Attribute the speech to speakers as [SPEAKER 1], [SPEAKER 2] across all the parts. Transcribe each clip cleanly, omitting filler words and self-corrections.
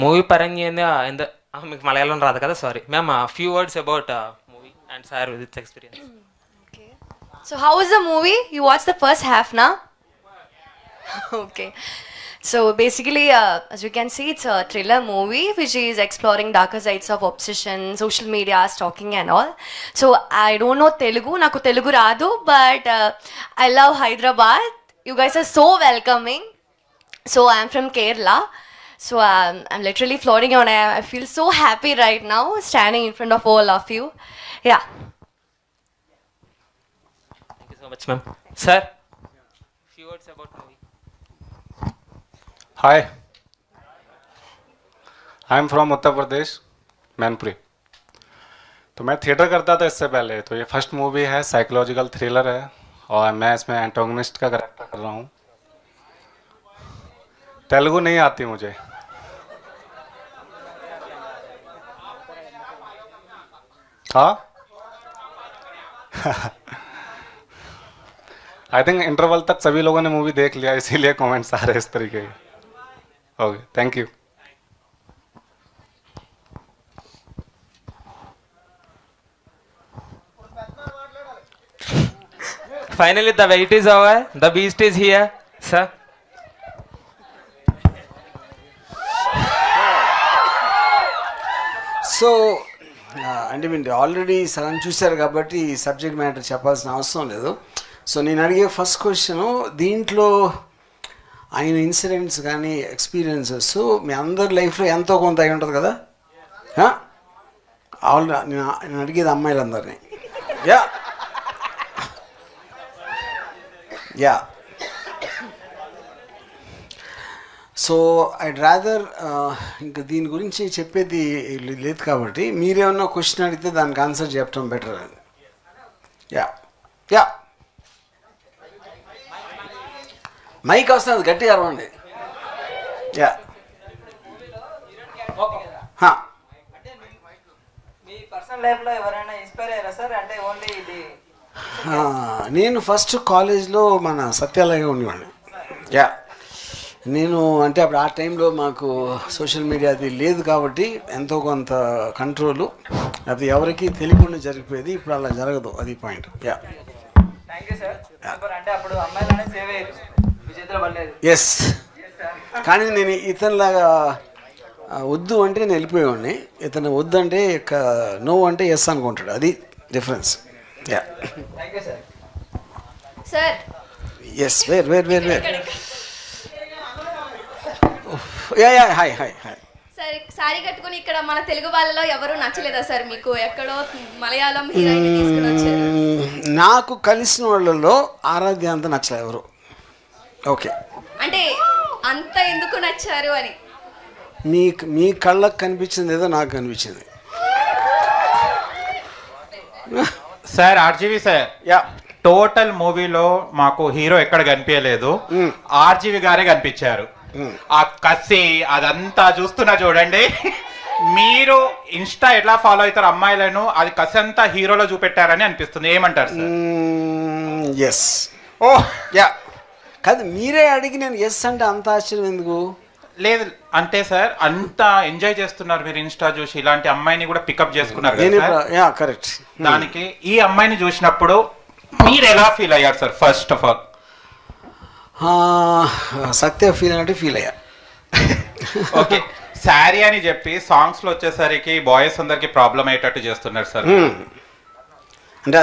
[SPEAKER 1] Movie పరంగా మీకు మలయాళం రాదు కదా, sorry ma'am. Few words about movie and sir with this experience.
[SPEAKER 2] Okay. So how was the movie? You watched the first half now? Okay. So basically, as you can see, it's a thriller movie which is exploring darker sides of obsession, social media, stalking and all. So I don't know Telugu, naku Telugu radu, but I love Hyderabad. You guys are so welcoming. So I'm from Kerala. So I'm literally floating on air. I feel so happy right now standing in front of all of you. Yeah.
[SPEAKER 1] Thank you so much, ma'am. Sir, few words about movie.
[SPEAKER 3] Hi, I am from Uttar Pradesh, Mainpuri. तो मैं theatre करता था इससे पहले, तो ये first movie है, psychological thriller है और मैं इसमें एंटागोनिस्ट का कैरेक्टर कर रहा हूँ। तेलुगु नहीं आती मुझे। हाँ आई थिंक इंटरवल तक सभी लोगों ने मूवी देख लिया, इसीलिए कमेंट्स आ रहे इस तरीके के। Okay, thank you.
[SPEAKER 1] Finally, the wait is over. The beast is here, sir.
[SPEAKER 4] So అంటే మీరు ఆల్రెడీ సగం చూశారు కాబట్టి ఈ సబ్జెక్ట్ మ్యాటర్ చెప్పాల్సిన అవసరం లేదు. సో నేను అడిగే ఫస్ట్ క్వశ్చను, దీంట్లో ఆయన ఇన్సిడెంట్స్ కానీ ఎక్స్పీరియన్సెస్ మీ అందరి లైఫ్లో ఎంతో కొంత అయి ఉంటుంది కదా. నేను అడిగేది అమ్మాయిలందరినీ. Yeah yeah so I'd rather ఇంకా దీని గురించి చెప్పేది లేదు కాబట్టి మీరేమన్నా క్వశ్చన్ అడిగితే దానికి ఆన్సర్ చెప్పడం బెటర్ అని. యా యా మైక్ వస్తుంది, గట్టిగా అరవండి. యా నేను ఫస్ట్ కాలేజ్లో మన సత్యాలయంగా ఉండేవాడిని. యా నేను అంటే అప్పుడు ఆ టైంలో మాకు సోషల్ మీడియా అది లేదు కాబట్టి ఎంతో కొంత కంట్రోలు, అది ఎవరికి తెలియకుండా జరిగిపోయేది. ఇప్పుడు అలా జరగదు, అది పాయింట్. యా ఎస్, కానీ నేను ఇతనిలాగా వద్దు అంటే నేను వెళ్ళిపోయేవాడిని, ఇతను వద్దు అంటే నో అంటే ఎస్ అనుకుంటాడు, అది difference. Yeah
[SPEAKER 2] sir
[SPEAKER 4] yes wear wear wear wear yeah yeah hi hi hi.
[SPEAKER 2] Sir sari కట్టుకుని ఇక్కడ మన తెలుగు వాళ్ళలో ఎవరు నచ్చలేదా సార్ మీకు? ఎక్కడో మలయాళం హీరోయిన్ తీసుకుని వచ్చారు.
[SPEAKER 4] నాకు కలిసిన వాళ్ళలో ఆరాధ్య అంత నచ్చలేదు ఎవరు. ఓకే,
[SPEAKER 2] అంటే అంత ఎందుకు నచ్చారు అని
[SPEAKER 4] మీ కళ్ళకు కనిపించింది ఏదో నాకు కనిపించింది.
[SPEAKER 5] Sir RGV sir,
[SPEAKER 4] yeah
[SPEAKER 5] total మూవీలో మాకు హీరో ఎక్కడ కనిపించలేదు, ఆర్జీవి గారే కనిపించారు. ఆ కసి అదంతా చూస్తున్నా చూడండి. మీరు ఇన్స్టా ఎట్లా ఫాలో అవుతారు అమ్మాయిలను, అది కసి అంతా హీరోలో చూపెట్టారని అనిపిస్తుంది. ఏమంటారు సార్?
[SPEAKER 4] ఎస్. ఓ యా కాదు, మీరే అడిగి నేను ఎస్ అంటే అంత ఆశ్చర్యం ఎందుకు?
[SPEAKER 5] లేదు అంటే సార్ అంత ఎంజాయ్ చేస్తున్నారు మీరు ఇన్స్టా చూసి, ఇలాంటి అమ్మాయిని కూడా పికప్ చేసుకున్నారు కదా.
[SPEAKER 4] Yeah correct.
[SPEAKER 5] దానికి ఈ అమ్మాయిని చూసినప్పుడు మీరు ఎలా ఫీల్ అయ్యారు sir? First of all
[SPEAKER 4] Satya feel అంటే ఫీల్ అయ్యా.
[SPEAKER 5] ఓకే, శారీ అని చెప్పి సాంగ్స్ లో వచ్చేసరికి బాయ్స్ అందరికి ప్రాబ్లం అయ్యేటట్టు చేస్తున్నారు సార్.
[SPEAKER 4] అంటే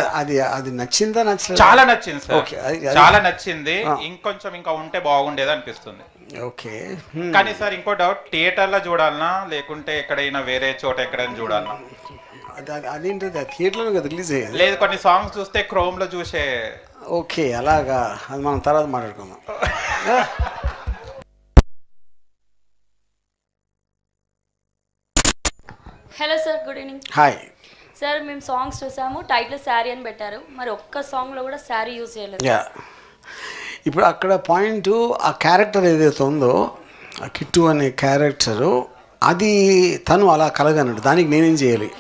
[SPEAKER 4] అది నచ్చిందా? నచ్చలేదు?
[SPEAKER 5] చాలా నచ్చింది సార్.
[SPEAKER 4] ఓకే,
[SPEAKER 5] చాలా నచ్చింది. ఇంకొంచెం ఇంకా ఉంటే బాగుండేది అనిపిస్తుంది.
[SPEAKER 4] ఓకే,
[SPEAKER 5] కానీ సార్ ఇంకో డౌట్, థియేటర్ లో చూడాలనా లేకుంటే ఎక్కడైనా వేరే చోట ఎక్కడైనా చూడాలనా?
[SPEAKER 4] అదేంటది థియేటర్లో కదా రిలీజ్ అయ్యేది.
[SPEAKER 5] లేదు, కొన్ని సాంగ్స్ చూస్తే క్రోమ్ లో చూసే.
[SPEAKER 4] ఓకే, అలాగా, అది మనం తర్వాత మాట్లాడుకుందాం.
[SPEAKER 6] Hello sir, good evening.
[SPEAKER 4] Hi
[SPEAKER 6] sir, మేము సాంగ్స్ చూసాము, టైటిల్ శారీ అని పెట్టారు, మరి ఒక్క సాంగ్లో కూడా శారీ యూజ్ చేయలేదు.
[SPEAKER 4] యా, ఇప్పుడు అక్కడ పాయింట్ ఆ క్యారెక్టర్ ఏదైతే ఉందో, ఆ కిట్టు అనే క్యారెక్టరు, అది తను అలా కలగనట్టు, దానికి నేనేం చేయాలి?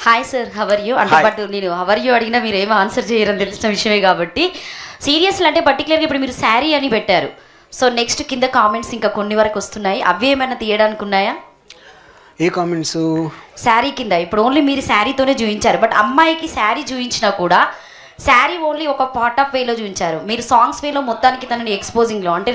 [SPEAKER 7] హాయ్ సార్, హవర్ యూ అంటే, బట్ నేను హవర్ యూ అడిగినా మీరు ఏమో ఆన్సర్ చేయరని తెలిసిన విషయమే కాబట్టి, సీరియస్లు అంటే పర్టికులర్గా ఇప్పుడు మీరు శారీ అని పెట్టారు, సో నెక్స్ట్ కింద కామెంట్స్ ఇంకా కొన్ని వరకు వస్తున్నాయి, అవి ఏమైనా తీయడానికి ఉన్నాయా?
[SPEAKER 4] ఏ కామెంట్స్?
[SPEAKER 7] శారీ కింద ఇప్పుడు ఓన్లీ మీరు శారీతోనే చూపించారు, బట్ అమ్మాయికి శారీ చూపించినా కూడా శారీ ఓన్లీ ఒక పార్ట్ ఆఫ్ వేలో చూపించారు. మీరు సాంగ్స్ వేలో మొత్తానికి తనని ఎక్స్పోజింగ్ లో అంటే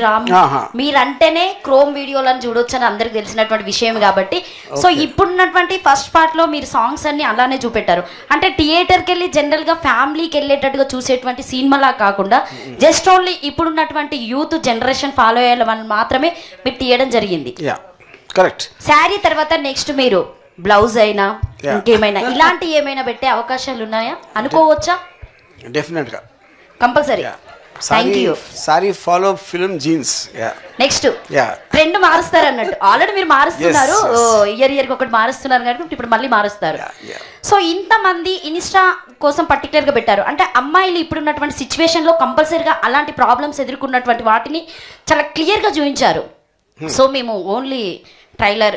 [SPEAKER 7] మీరంటేనే క్రోమ్ వీడియోలను చూడొచ్చు అని అందరికి తెలిసినటువంటి విషయం కాబట్టి, సో ఇప్పుడున్నటువంటి ఫస్ట్ పార్ట్ లో మీరు సాంగ్స్ అన్ని అలానే చూపెట్టారు. అంటే థియేటర్కి వెళ్ళి జనరల్ గా ఫ్యామిలీకి వెళ్ళేటట్టుగా చూసేటువంటి సినిమాలా కాకుండా జస్ట్ ఓన్లీ ఇప్పుడున్నటువంటి యూత్ జనరేషన్ ఫాలో అయ్యే వాళ్ళు మాత్రమే మీరు తీయడం జరిగింది.
[SPEAKER 4] కరెక్ట్.
[SPEAKER 7] శారీ తర్వాత నెక్స్ట్ మీరు బ్లౌజ్ అయినా ఇంకేమైనా ఇలాంటి ఏమైనా పెట్టే అవకాశాలు ఉన్నాయా అనుకోవచ్చా?
[SPEAKER 4] డెఫినెట్ గా
[SPEAKER 7] compulsory. Thank you.
[SPEAKER 4] Sorry follow film jeans.
[SPEAKER 7] Next trend మారుస్తారు అన్నట్టు ఆల్రెడీ మీరు మారుస్తున్నారు, ఇయర్ కి ఒకటి మారుస్తున్నారు కాబట్టి ఇప్పుడు మళ్ళీ మారుస్తారు. సో ఇంతమంది ఇన్స్టా కోసం పర్టికులర్ గా పెట్టారు అంటే అమ్మాయిలు ఇప్పుడున్నటువంటి సిచ్యువేషన్ లో కంపల్సరీగా అలాంటి ప్రాబ్లమ్స్ ఎదుర్కొన్నటువంటి వాటిని చాలా క్లియర్ గా చూపించారు. సో మేము ఓన్లీ ట్రైలర్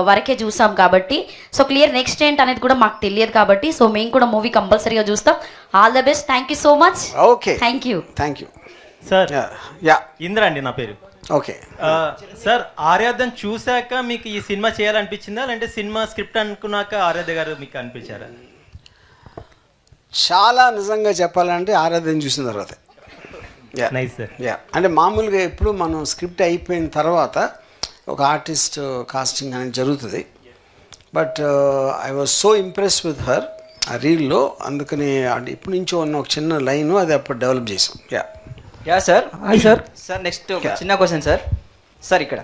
[SPEAKER 7] వరకే చూసాం కాబట్టి సో క్లియర్ నెక్స్ట్ ఏంటి అనేది కూడా మాకు తెలియదు కాబట్టి సో మేము కూడా మూవీ కంపల్సరీగా చూస్తాం. All the best. Thank you so much.
[SPEAKER 4] Okay,
[SPEAKER 7] thank you.
[SPEAKER 4] Thank you
[SPEAKER 8] sir. Indra అండి నా పేరు.
[SPEAKER 4] ఓకే
[SPEAKER 8] సార్, ఆరాధ్యను చూశాక మీకు ఈ సినిమా చేయాలనిపించిందా లేదంటే సినిమా స్క్రిప్ట్ అనుకున్నాక ఆరాధ్య గారు మీకు అనిపించారా?
[SPEAKER 4] చాలా నిజంగా చెప్పాలంటే ఆరాధ్యను చూసిన తర్వాత
[SPEAKER 8] నైస్ సార్.
[SPEAKER 4] అంటే మామూలుగా ఎప్పుడు మనం స్క్రిప్ట్ అయిపోయిన తర్వాత ఒక ఆర్టిస్ట్ కాస్టింగ్ అనేది జరుగుతుంది, but I was so impress with her ఆ రీల్లో. అందుకని ఇప్పటి నుంచో ఉన్న ఒక చిన్న లైన్ అది అప్పుడు డెవలప్ చేసాం.
[SPEAKER 9] Yeah sir. Hi sir. Sir next చిన్న క్వశ్చన్ సార్. సార్ ఇక్కడ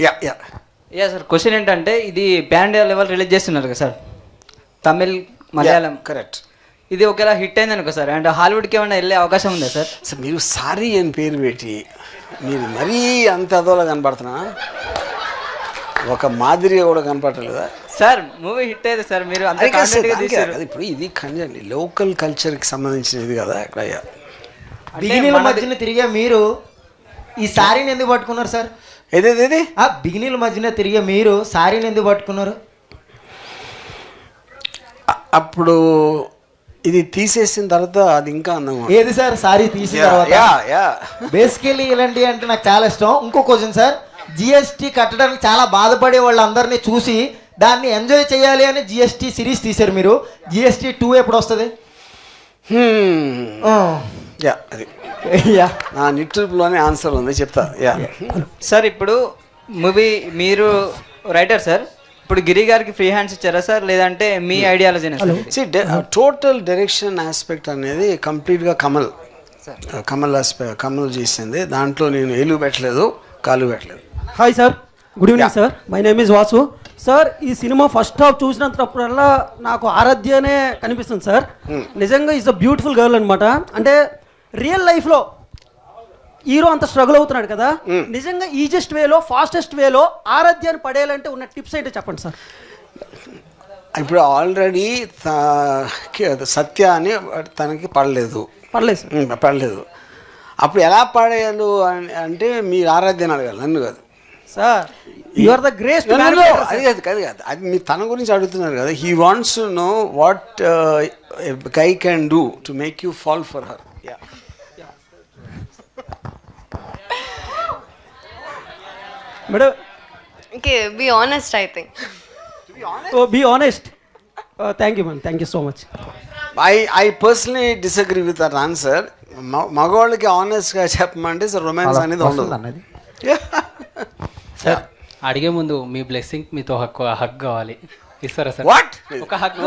[SPEAKER 9] యా సార్ క్వశ్చన్ ఏంటంటే ఇది పాన్ ఇండియా లెవెల్ రిలీజ్ చేస్తున్నారు కదా సార్, తమిళ్ మలయాళం.
[SPEAKER 4] కరెక్ట్.
[SPEAKER 9] ఇది ఒకవేళ హిట్ అయింది అనుకో సార్, అండ్ హాలీవుడ్కి ఏమైనా వెళ్ళే అవకాశం ఉందా సార్?
[SPEAKER 4] సార్ మీరు సారీ అని పేరు పెట్టి మీరు మరీ అంత అదోలా కనపడుతున్నా, ఒక మాదిరిగా కూడా కనపడలేదా
[SPEAKER 9] సార్? మూవీ హిట్ అయితే సార్ మీరు అంత కాన్ఫిడెంట్గా తీశారు.
[SPEAKER 4] ఇప్పుడు ఇది కండి లోకల్ కల్చర్కి సంబంధించినది కదా. ఇక్కడ
[SPEAKER 10] బిగినీల మధ్యన తిరిగే మీరు ఈ సారీని ఎందుకు పట్టుకున్నారు సార్?
[SPEAKER 4] ఏదేది
[SPEAKER 10] బిగినీల మధ్యన తిరిగే మీరు సారీని ఎందుకు పట్టుకున్నారు?
[SPEAKER 4] అప్పుడు ఇది తీసేసిన తర్వాత అది ఇంకా అందంగా.
[SPEAKER 10] ఏది సార్ సారీ తీసిన తర్వాత? బేసికలీ ఇలాంటి అంటే నాకు చాలా ఇష్టం. ఇంకో క్వశ్చన్ సార్, జిఎస్టీ కట్టడానికి చాలా బాధపడే వాళ్ళందరినీ చూసి దాన్ని ఎంజాయ్ చేయాలి అని జిఎస్టీ సిరీస్ తీశారు మీరు. జిఎస్టీ 2 ఎప్పుడు వస్తుంది?
[SPEAKER 4] అది నా నిట్టూపులోనే ఆన్సర్ ఉంది, చెప్తా.
[SPEAKER 9] సార్ ఇప్పుడు మూవీ మీరు రైటర్ సార్, ఇప్పుడు గిరి గారికి ఫ్రీ హ్యాండ్స్ ఇచ్చారా సార్ లేదంటే మీ ఐడియాలజీనా సార్?
[SPEAKER 4] టోటల్ డైరెక్షన్ ఆస్పెక్ట్ అనేది కంప్లీట్గా కమల్ చేసింది. దాంట్లో నేను ఏలు పెట్టలేదు, కాలు పెట్టలేదు.
[SPEAKER 11] Hi sir, good evening sir. My name is Vasu sir. ఈ సినిమా ఫస్ట్ హాఫ్ చూసినంతప్పుడల్లా నాకు ఆరాధ్యనే కనిపిస్తుంది సార్. నిజంగా ఈజ్ అ బ్యూటిఫుల్ గర్ల్ అనమాట. అంటే రియల్ లైఫ్లో హీరో అంత స్ట్రగుల్ అవుతున్నాడు కదా, నిజంగా ఈజెస్ట్ వేలో ఫాస్టెస్ట్ వేలో ఆరాధ్యాన్ని పడేయాలంటే ఉన్న టిప్స్ ఏంటో చెప్పండి సార్.
[SPEAKER 4] ఇప్పుడు ఆల్రెడీ సత్య అని తనకి పడలేదు. అప్పుడు ఎలా పడేయాలి అంటే మీరు ఆరాధ్యాన్ని అడగాలి, నన్ను కాదు
[SPEAKER 11] sir. You are the great.
[SPEAKER 4] అది కాదు అది మీరు తన గురించి అడుగుతున్నారు కదా. He wants to know what guy can do to make you fall for her.
[SPEAKER 11] Madam,
[SPEAKER 2] okay, be honest, I think.
[SPEAKER 11] Be honest. Thank you, man. Thank you so much.
[SPEAKER 4] I personally disagree with that answer. మగవాళ్ళకి ఆనెస్ట్గా చెప్పమంటే romance అనేది ఉండదు.
[SPEAKER 1] Sir అడిగే ముందు మీ blessing మీతో హక్ కావాలి, ఇస్తారా sir?
[SPEAKER 4] What?
[SPEAKER 1] ఒక హక్.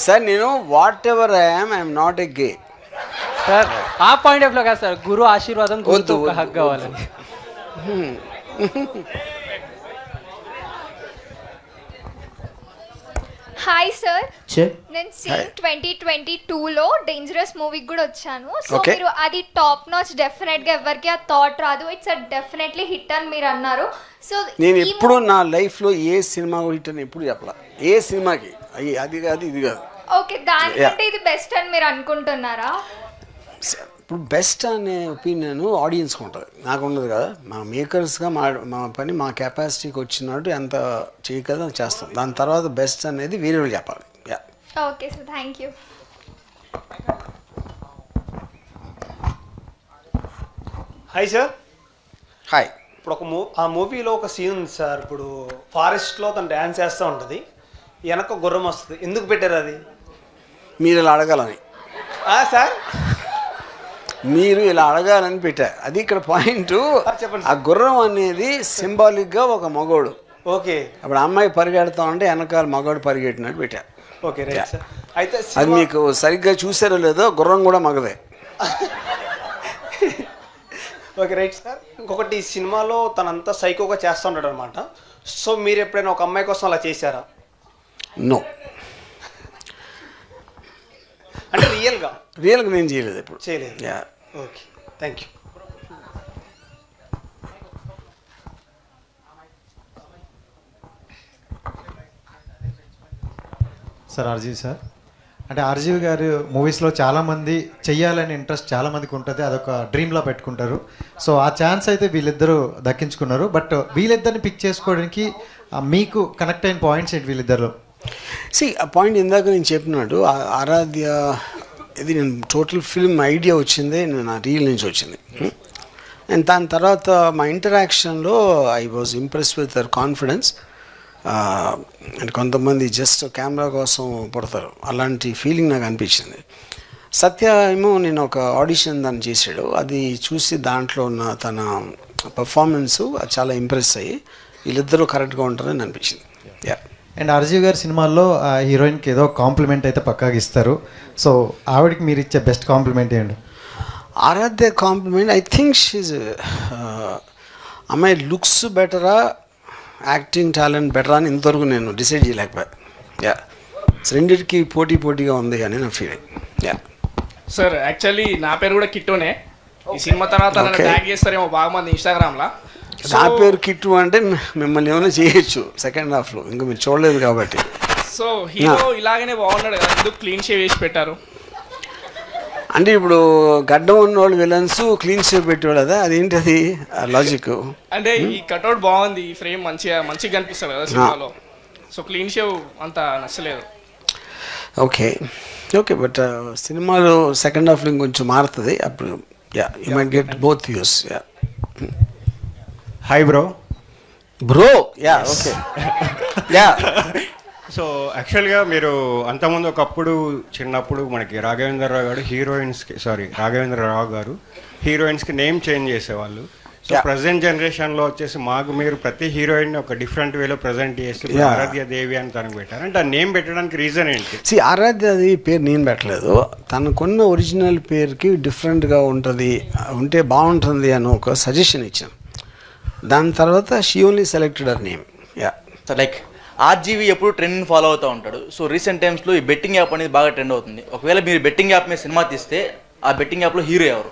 [SPEAKER 4] సార్ నేను what ever I'm not a gay
[SPEAKER 1] sir. ఆ పాయింట్ ఆఫ్ లో కాదు సార్, గురు ఆశీర్వాదం గురుతో ఒక హక్ కావాలి.
[SPEAKER 12] హాయ్ సార్, నేను సీన్ 2022లో డేంజరస్ మూవీకి కూడా వచ్చాను. సో మీరు అది టాప్ నాచ్, డెఫినెట్ గా ఎవరికి ఆ థాట్ రాదు, ఇట్స్ డెఫినెట్లీ హిట్ అని మీరు అన్నారు. సో
[SPEAKER 4] నేను ఎప్పుడు నా లైఫ్ లో ఏ సినిమా హిట్ అని ఎప్పుడు చెప్పాల, ఏ సినిమాకి అది కాదు ఇది కాదు.
[SPEAKER 12] ఓకే, దానికంటే ఇది బెస్ట్ అని మీరు అనుకుంటున్నారా?
[SPEAKER 4] ఇప్పుడు బెస్ట్ అనే ఒపీనియన్ ఆడియన్స్కి ఉంటుంది, నాకు ఉండదు కదా. మా మేకర్స్గా మా పని మా కెపాసిటీకి వచ్చినట్టు ఎంత చేయగలదో చేస్తాం. దాని తర్వాత బెస్ట్ అనేది వేరే వాళ్ళు చెప్పాలి.
[SPEAKER 12] Okay sir, thank you.
[SPEAKER 13] Hi sir.
[SPEAKER 4] Hi.
[SPEAKER 13] ఇప్పుడు ఆ మూవీలో ఒక సీన్ ఉంది సార్. ఇప్పుడు ఫారెస్ట్లో తను డ్యాన్స్ చేస్తూ ఉంటుంది, వెనక గుర్రం వస్తుంది. ఎందుకు పెట్టారు అది?
[SPEAKER 4] మీరు ఇలా అడగాలని
[SPEAKER 13] సార్,
[SPEAKER 4] మీరు ఇలా అడగాలని పెట్టారు. అది ఇక్కడ పాయింట్. ఆ గుర్రం అనేది సింబాలిక్గా ఒక మగోడు.
[SPEAKER 13] ఓకే.
[SPEAKER 4] అప్పుడు అమ్మాయి పరిగెడతా ఉంటే వెనకాల మగోడు పరిగెట్టినట్టు పెట్టారు.
[SPEAKER 13] Okay right sir. అయితే
[SPEAKER 4] అది మీకు సరిగ్గా చూసారో లేదో, గుర్రం కూడా మగదే.
[SPEAKER 13] Okay right sir. ఇంకొకటి, సినిమాలో తనంతా సైకోగా చేస్తూ ఉంటాడు అనమాట. సో మీరు ఎప్పుడైనా ఒక అమ్మాయి కోసం అలా చేశారా?
[SPEAKER 4] నో.
[SPEAKER 13] అంటే రియల్గా
[SPEAKER 4] నేను చేయలేదు ఇప్పుడు.
[SPEAKER 13] చేయలేదు. Okay, thank you.
[SPEAKER 14] Sir RGV sir, అంటే ఆర్జీవి గారు మూవీస్లో చాలామంది చెయ్యాలని ఇంట్రెస్ట్ చాలామందికి ఉంటుంది, అదొక డ్రీమ్లో పెట్టుకుంటారు. సో ఆ ఛాన్స్ అయితే వీళ్ళిద్దరూ దక్కించుకున్నారు. బట్ వీళ్ళిద్దరిని పిక్ చేసుకోవడానికి మీకు కనెక్ట్ అయిన పాయింట్స్ ఏంటి వీళ్ళిద్దరిలో?
[SPEAKER 4] ఆ పాయింట్ ఇందాక నేను చెప్పినట్టు, ఆరాధ్య ఇది నేను టోటల్ ఫిల్మ్ ఐడియా వచ్చిందే నా రీల్ నుంచి వచ్చింది. అండ్ దాని తర్వాత మా ఇంటరాక్షన్లో I was impress with their confidence. And కొంతమంది జస్ట్ కెమెరా కోసం పడతారు, అలాంటి ఫీలింగ్ నాకు అనిపించింది. సత్య ఏమో నేను ఒక ఆడిషన్ దాన్ని చేశాడు, అది చూసి దాంట్లో ఉన్న తన పర్ఫార్మెన్స్ చాలా ఇంప్రెస్ అయ్యి వీళ్ళిద్దరూ కరెక్ట్గా ఉంటారని అనిపించింది.
[SPEAKER 14] అండ్ ఆర్జీవి గారి సినిమాల్లో హీరోయిన్కి ఏదో కాంప్లిమెంట్ అయితే పక్కాగా ఇస్తారు. సో ఆవిడకి మీరు ఇచ్చే బెస్ట్ కాంప్లిమెంట్ ఏంటి?
[SPEAKER 4] ఆరాధ్య కాంప్లిమెంట్ ఐ థింక్ షీజ్ అమ్మాయి లుక్స్ బెటరా, యాక్టింగ్ టాలెంట్ బెటరా అని ఇంతవరకు నేను డిసైడ్ చేయలేకపోయా. రెండింటికి పోటీగా ఉంది కానీ నా ఫీలింగ్.
[SPEAKER 15] సార్ యాక్చువల్లీ నా పేరు కూడా కిట్టోనే. ఈ సినిమా తర్వాత నన్ను ట్యాగ్ చేస్తారేమో బాగా మంది ఇన్స్టాగ్రామ్లో.
[SPEAKER 4] నా పేరు కిట్టు అంటే మిమ్మల్ని ఏమైనా చేయొచ్చు సెకండ్ హాఫ్లో, ఇంకా మీరు చూడలేదు కాబట్టి.
[SPEAKER 15] సో హీరో ఇలాగనే బాగున్నాడు కదా, ఎందుకు క్లీన్ షేవ్ వేసి పెట్టారు?
[SPEAKER 4] అంటే ఇప్పుడు గడ్డం ఉన్నవాళ్ళు విలన్స్, క్లీన్ షేవ్ పెట్టేవాళ్ళు కదా, అదేంటి అది లాజిక్?
[SPEAKER 15] అంటే ఈ కట్అవుట్ బాగుంది, ఈ ఫ్రేమ్ మంచిగా కనిపిస్తుంది కదా సినిమాలో. సో క్లీన్ షేవ్ అంత నచ్చలేదు.
[SPEAKER 4] ఓకే బట్ సినిమాలో సెకండ్ హాఫ్లో ఇంకొంచెం మారుతుంది అప్పుడు. You might get both views.
[SPEAKER 16] Hi bro.
[SPEAKER 4] Okay.
[SPEAKER 16] So యాక్చువల్గా మీరు అంతకుముందు ఒకప్పుడు చిన్నప్పుడు మనకి రాఘవేంద్రరావు గారు హీరోయిన్స్కి నేమ్ చేంజ్ చేసేవాళ్ళు. సో ప్రజెంట్ జనరేషన్లో వచ్చేసి మాకు మీరు ప్రతి హీరోయిన్ ఒక డిఫరెంట్ వేలో ప్రజెంట్ చేసి ఆరాధ్య దేవి అని తనకు పెట్టారు. అంటే ఆ నేమ్ పెట్టడానికి రీజన్ ఏంటి?
[SPEAKER 4] ఆరాధ్య దేవి పేరు నేను పెట్టలేదు, తనకున్న ఒరిజినల్ పేరుకి డిఫరెంట్గా ఉంటే బాగుంటుంది అని ఒక సజెషన్ ఇచ్చాను. దాని తర్వాత she only selected her name.
[SPEAKER 17] Like RGV ఎప్పుడు ట్రెండ్ ఫాలో అవుతూ ఉంటాడు. సో రీసెంట్ టైమ్స్లో ఈ బెట్టింగ్ యాప్ అనేది బాగా ట్రెండ్ అవుతుంది. ఒకవేళ మీరు బెట్టింగ్ యాప్ మీద సినిమా తీస్తే ఆ బెట్టింగ్ యాప్లో హీరో ఎవరు?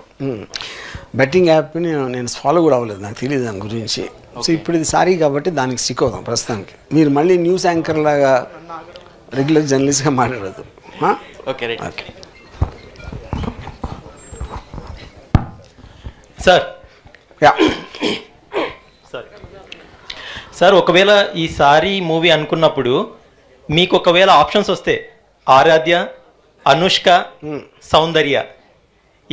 [SPEAKER 4] బెట్టింగ్ యాప్ని నేను ఫాలో కూడా అవ్వలేదు, నాకు తెలియదు దాని గురించి. సో ఇప్పుడు ఇది సారీ కాబట్టి దానికి స్టిక్ అవుతాం ప్రస్తుతానికి. మీరు మళ్ళీ న్యూస్ యాంకర్ లాగా రెగ్యులర్ జర్నలిస్ట్గా మాట్లాడదు.
[SPEAKER 17] Okay right.
[SPEAKER 8] Okay sir. Sir ఒకవేళ ఈ సారీ మూవీ అనుకున్నప్పుడు మీకు ఒకవేళ ఆప్షన్స్ వస్తే ఆరాధ్య, అనుష్క, సౌందర్య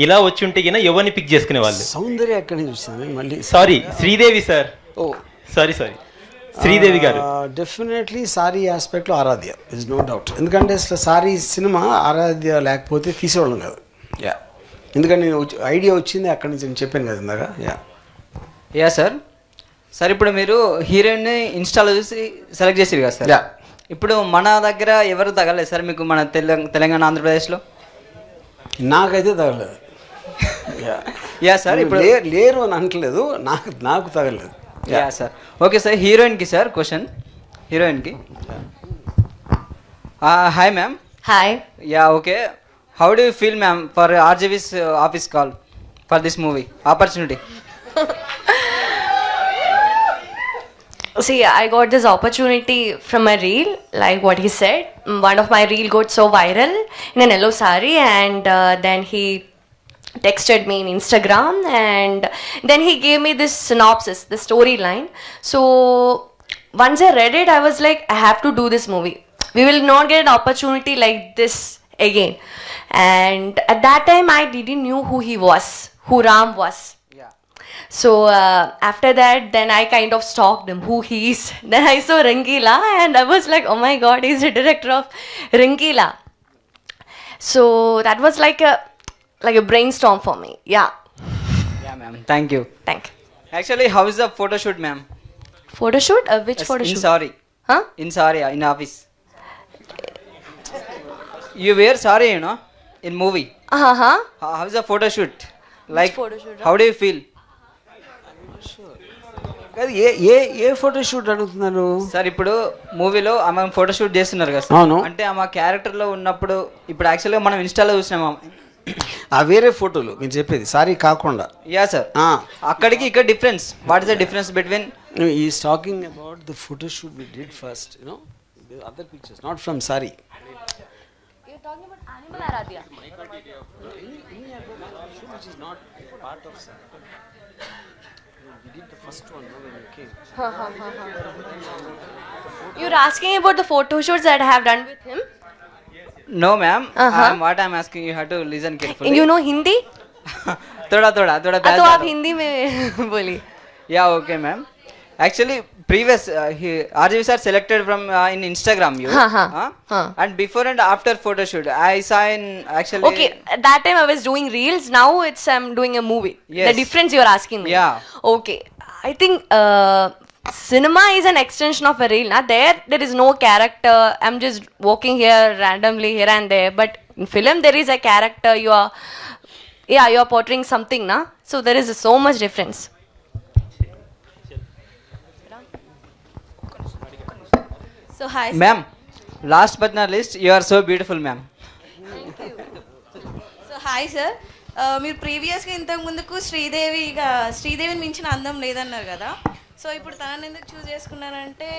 [SPEAKER 8] ఇలా వచ్చి ఉంటే గిన ఎవరిని పిక్ చేసుకునే వాళ్ళు?
[SPEAKER 4] సౌందర్య ఎక్కడి నుంచి వచ్చింది మళ్ళీ?
[SPEAKER 8] Sorry Sridevi sir. Sorry Sridevi గారు.
[SPEAKER 4] డెఫినెట్లీ సారీ ఆస్పెక్ట్లో ఆరాధ్య ఇస్ నో డౌట్. ఎందుకంటే అసలు సారీ సినిమా ఆరాధ్య లేకపోతే తీసేవాళ్ళం కాదు. ఎందుకంటే నేను ఐడియా వచ్చింది అక్కడి నుంచి, నేను చెప్పాను కదా ఇందాక.
[SPEAKER 9] సార్ ఇప్పుడు మీరు హీరోయిన్ని ఇన్స్టాలో చూసి సెలెక్ట్ చేసారు కదా సార్. ఇప్పుడు మన దగ్గర ఎవరు తగలేదు సార్ మీకు, మన తెలంగాణ ఆంధ్రప్రదేశ్లో?
[SPEAKER 4] నాకైతే తగలేదు.
[SPEAKER 9] సార్ ఇప్పుడు
[SPEAKER 4] లేరు అని అంటలేదు, నాకు తగలేదు.
[SPEAKER 9] Sir okay sir. హీరోయిన్కి సార్ క్వశ్చన్, హీరోయిన్కి. Hi ma'am.
[SPEAKER 2] Hi.
[SPEAKER 9] Okay. How do you feel ma'am for RGV's office call for this movie opportunity?
[SPEAKER 2] See, I got this opportunity from a reel, like what he said. One of my reel got so viral in an yellow saree, and then he texted me in Instagram, and then he gave me this synopsis, the storyline. So once I read it, I was like, I have to do this movie. We will not get an opportunity like this again. And at that time, I didn't know who he was, who Ram was. So after that, then I kind of stalked him, who he is. Then I saw Rangila and I was like, oh my god, he's the director of Rangila. So that was like a brainstorm for me. Yeah.
[SPEAKER 9] Yeah, ma'am. Thank you.
[SPEAKER 2] Thank you.
[SPEAKER 9] Actually, how is the photo shoot, ma'am?
[SPEAKER 2] Photo shoot? Which
[SPEAKER 9] Yes,
[SPEAKER 2] photo
[SPEAKER 9] in
[SPEAKER 2] shoot?
[SPEAKER 9] Sorry.
[SPEAKER 2] Huh?
[SPEAKER 9] In Sorry, in office. You wear sorry, you know, in movie.
[SPEAKER 2] Uh-huh.
[SPEAKER 9] How is the photo shoot? Like,
[SPEAKER 2] photo shoot,
[SPEAKER 9] how do you feel?
[SPEAKER 4] A photo shoot అడుగుతున్నారు
[SPEAKER 9] sir ఇప్పుడు మూవీలో ఆమె photo shoot చేస్తున్నారు కదా sir.
[SPEAKER 4] అవును.
[SPEAKER 9] అంటే ఆమె character లో ఉన్నప్పుడు ఇప్పుడు యాక్చువల్గా మనం ఇన్స్టాలో చూసినాము
[SPEAKER 4] ఆ వేరే ఫోటోలు మీరు చెప్పేది సారీ కాకుండా.
[SPEAKER 9] Yeah sir. అక్కడికి ఇక్కడ difference. What is the difference between?
[SPEAKER 4] Is talking about the photo shoot we did first, you know, the other pictures, not from sari.
[SPEAKER 2] You're talking about Animal Aradhya.
[SPEAKER 4] Which is not part of Sari. We did the first one when we came.
[SPEAKER 2] You're asking about the photo shoots that I have done with him?
[SPEAKER 9] No, ma'am. What I'm asking, you have to listen carefully.
[SPEAKER 2] You know Hindi?
[SPEAKER 9] थोड़ा
[SPEAKER 2] तो आप हिंदी में बोलिए.
[SPEAKER 9] Yeah, okay, ma'am. Actually, previous RGV sir selected from in Instagram you. And before and after photo shoot, I saw in actually.
[SPEAKER 2] Okay, at that time I was doing reels. Now I'm doing a movie.
[SPEAKER 9] Yes.
[SPEAKER 2] The difference you're asking me.
[SPEAKER 9] Yeah.
[SPEAKER 2] Okay, I think cinema is an extension of a reel. There is no character. I'm just walking here randomly here and there. But in film there is a character. You are portraying something, na. So there is so much difference.
[SPEAKER 18] So hi,
[SPEAKER 9] ma'am. Last but not least, you are so beautiful, ma'am.
[SPEAKER 18] So hi sir, మీరు ప్రీవియస్గా ఇంతకు ముందుకు శ్రీదేవిని మించిన అందం లేదన్నారు కదా. So ఇప్పుడు తనని ఎందుకు చూస్ చేసుకున్నారంటే,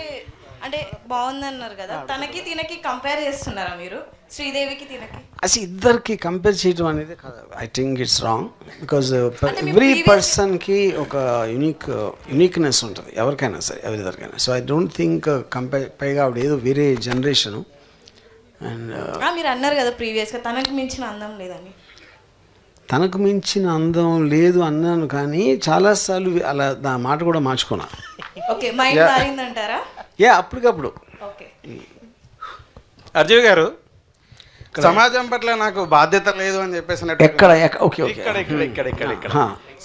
[SPEAKER 18] అంటే బాగుందన్నారు కదా, తనకి తినకి కంపేర్ చేస్తున్నారా మీరు? శ్రీదేవికి తినకి
[SPEAKER 4] అసలు ఇద్దరికి కంపేర్ చేయడం అనేది I think it's wrong. Because every పర్సన్కి ఒక యునిక్నెస్ ఉంటుంది, ఎవరికైనా సరే, ఎవరిదరికైనా. సో ఐ డోంట్ థింక్ పైగా ఆవిడ ఏదో వేరే జనరేషను. అండ్
[SPEAKER 18] మీరు అన్నారు కదా ప్రీవియస్గా తనకి మించిన అందం లేదని.
[SPEAKER 4] తనకు మించిన అందం లేదు అన్నాను, కానీ చాలాసార్లు అలా నా మాట కూడా మార్చుకున్నా.
[SPEAKER 18] Okay, mind మారిందంటారా?
[SPEAKER 4] అప్పటికప్పుడు.
[SPEAKER 18] ఓకే.
[SPEAKER 19] అర్జువ్ గారు, సమాజం పట్ల నాకు బాధ్యత లేదు అని చెప్పేసి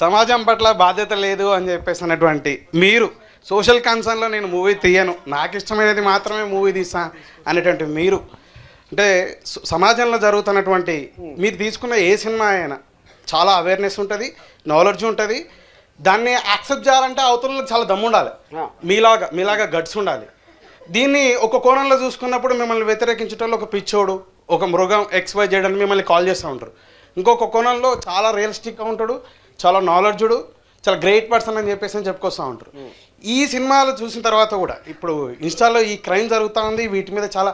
[SPEAKER 19] సమాజం పట్ల బాధ్యత లేదు అని చెప్పేసినటువంటి మీరు, సోషల్ కన్సర్న్లో నేను మూవీ తీయను, నాకు ఇష్టమైనది మాత్రమే మూవీ తీసా అనేటువంటి మీరు, అంటే సమాజంలో జరుగుతున్నటువంటి మీరు తీసుకున్న ఏ సినిమా అయినా చాలా అవేర్నెస్ ఉంటుంది, నాలెడ్జ్ ఉంటుంది. దాన్ని యాక్సెప్ట్ చేయాలంటే అవతలకు చాలా దమ్ము ఉండాలి, మీలాగా గట్స్ ఉండాలి. దీన్ని ఒక కోణంలో చూసుకున్నప్పుడు మిమ్మల్ని వ్యతిరేకించడంలో ఒక పిచ్చోడు, ఒక మృగం, XY చేయడానికి మిమ్మల్ని కాల్ చేస్తూ ఉంటారు. ఇంకొక కోణంలో చాలా రియలిస్టిక్గా ఉంటాడు, చాలా నాలెడ్జుడు, చాలా గ్రేట్ పర్సన్ అని చెప్పేసి చెప్పుకొస్తూ ఉంటారు. ఈ సినిమాలు చూసిన తర్వాత కూడా ఇప్పుడు ఇన్స్టాలో ఈ క్రైమ్ జరుగుతూ ఉంది, వీటి మీద చాలా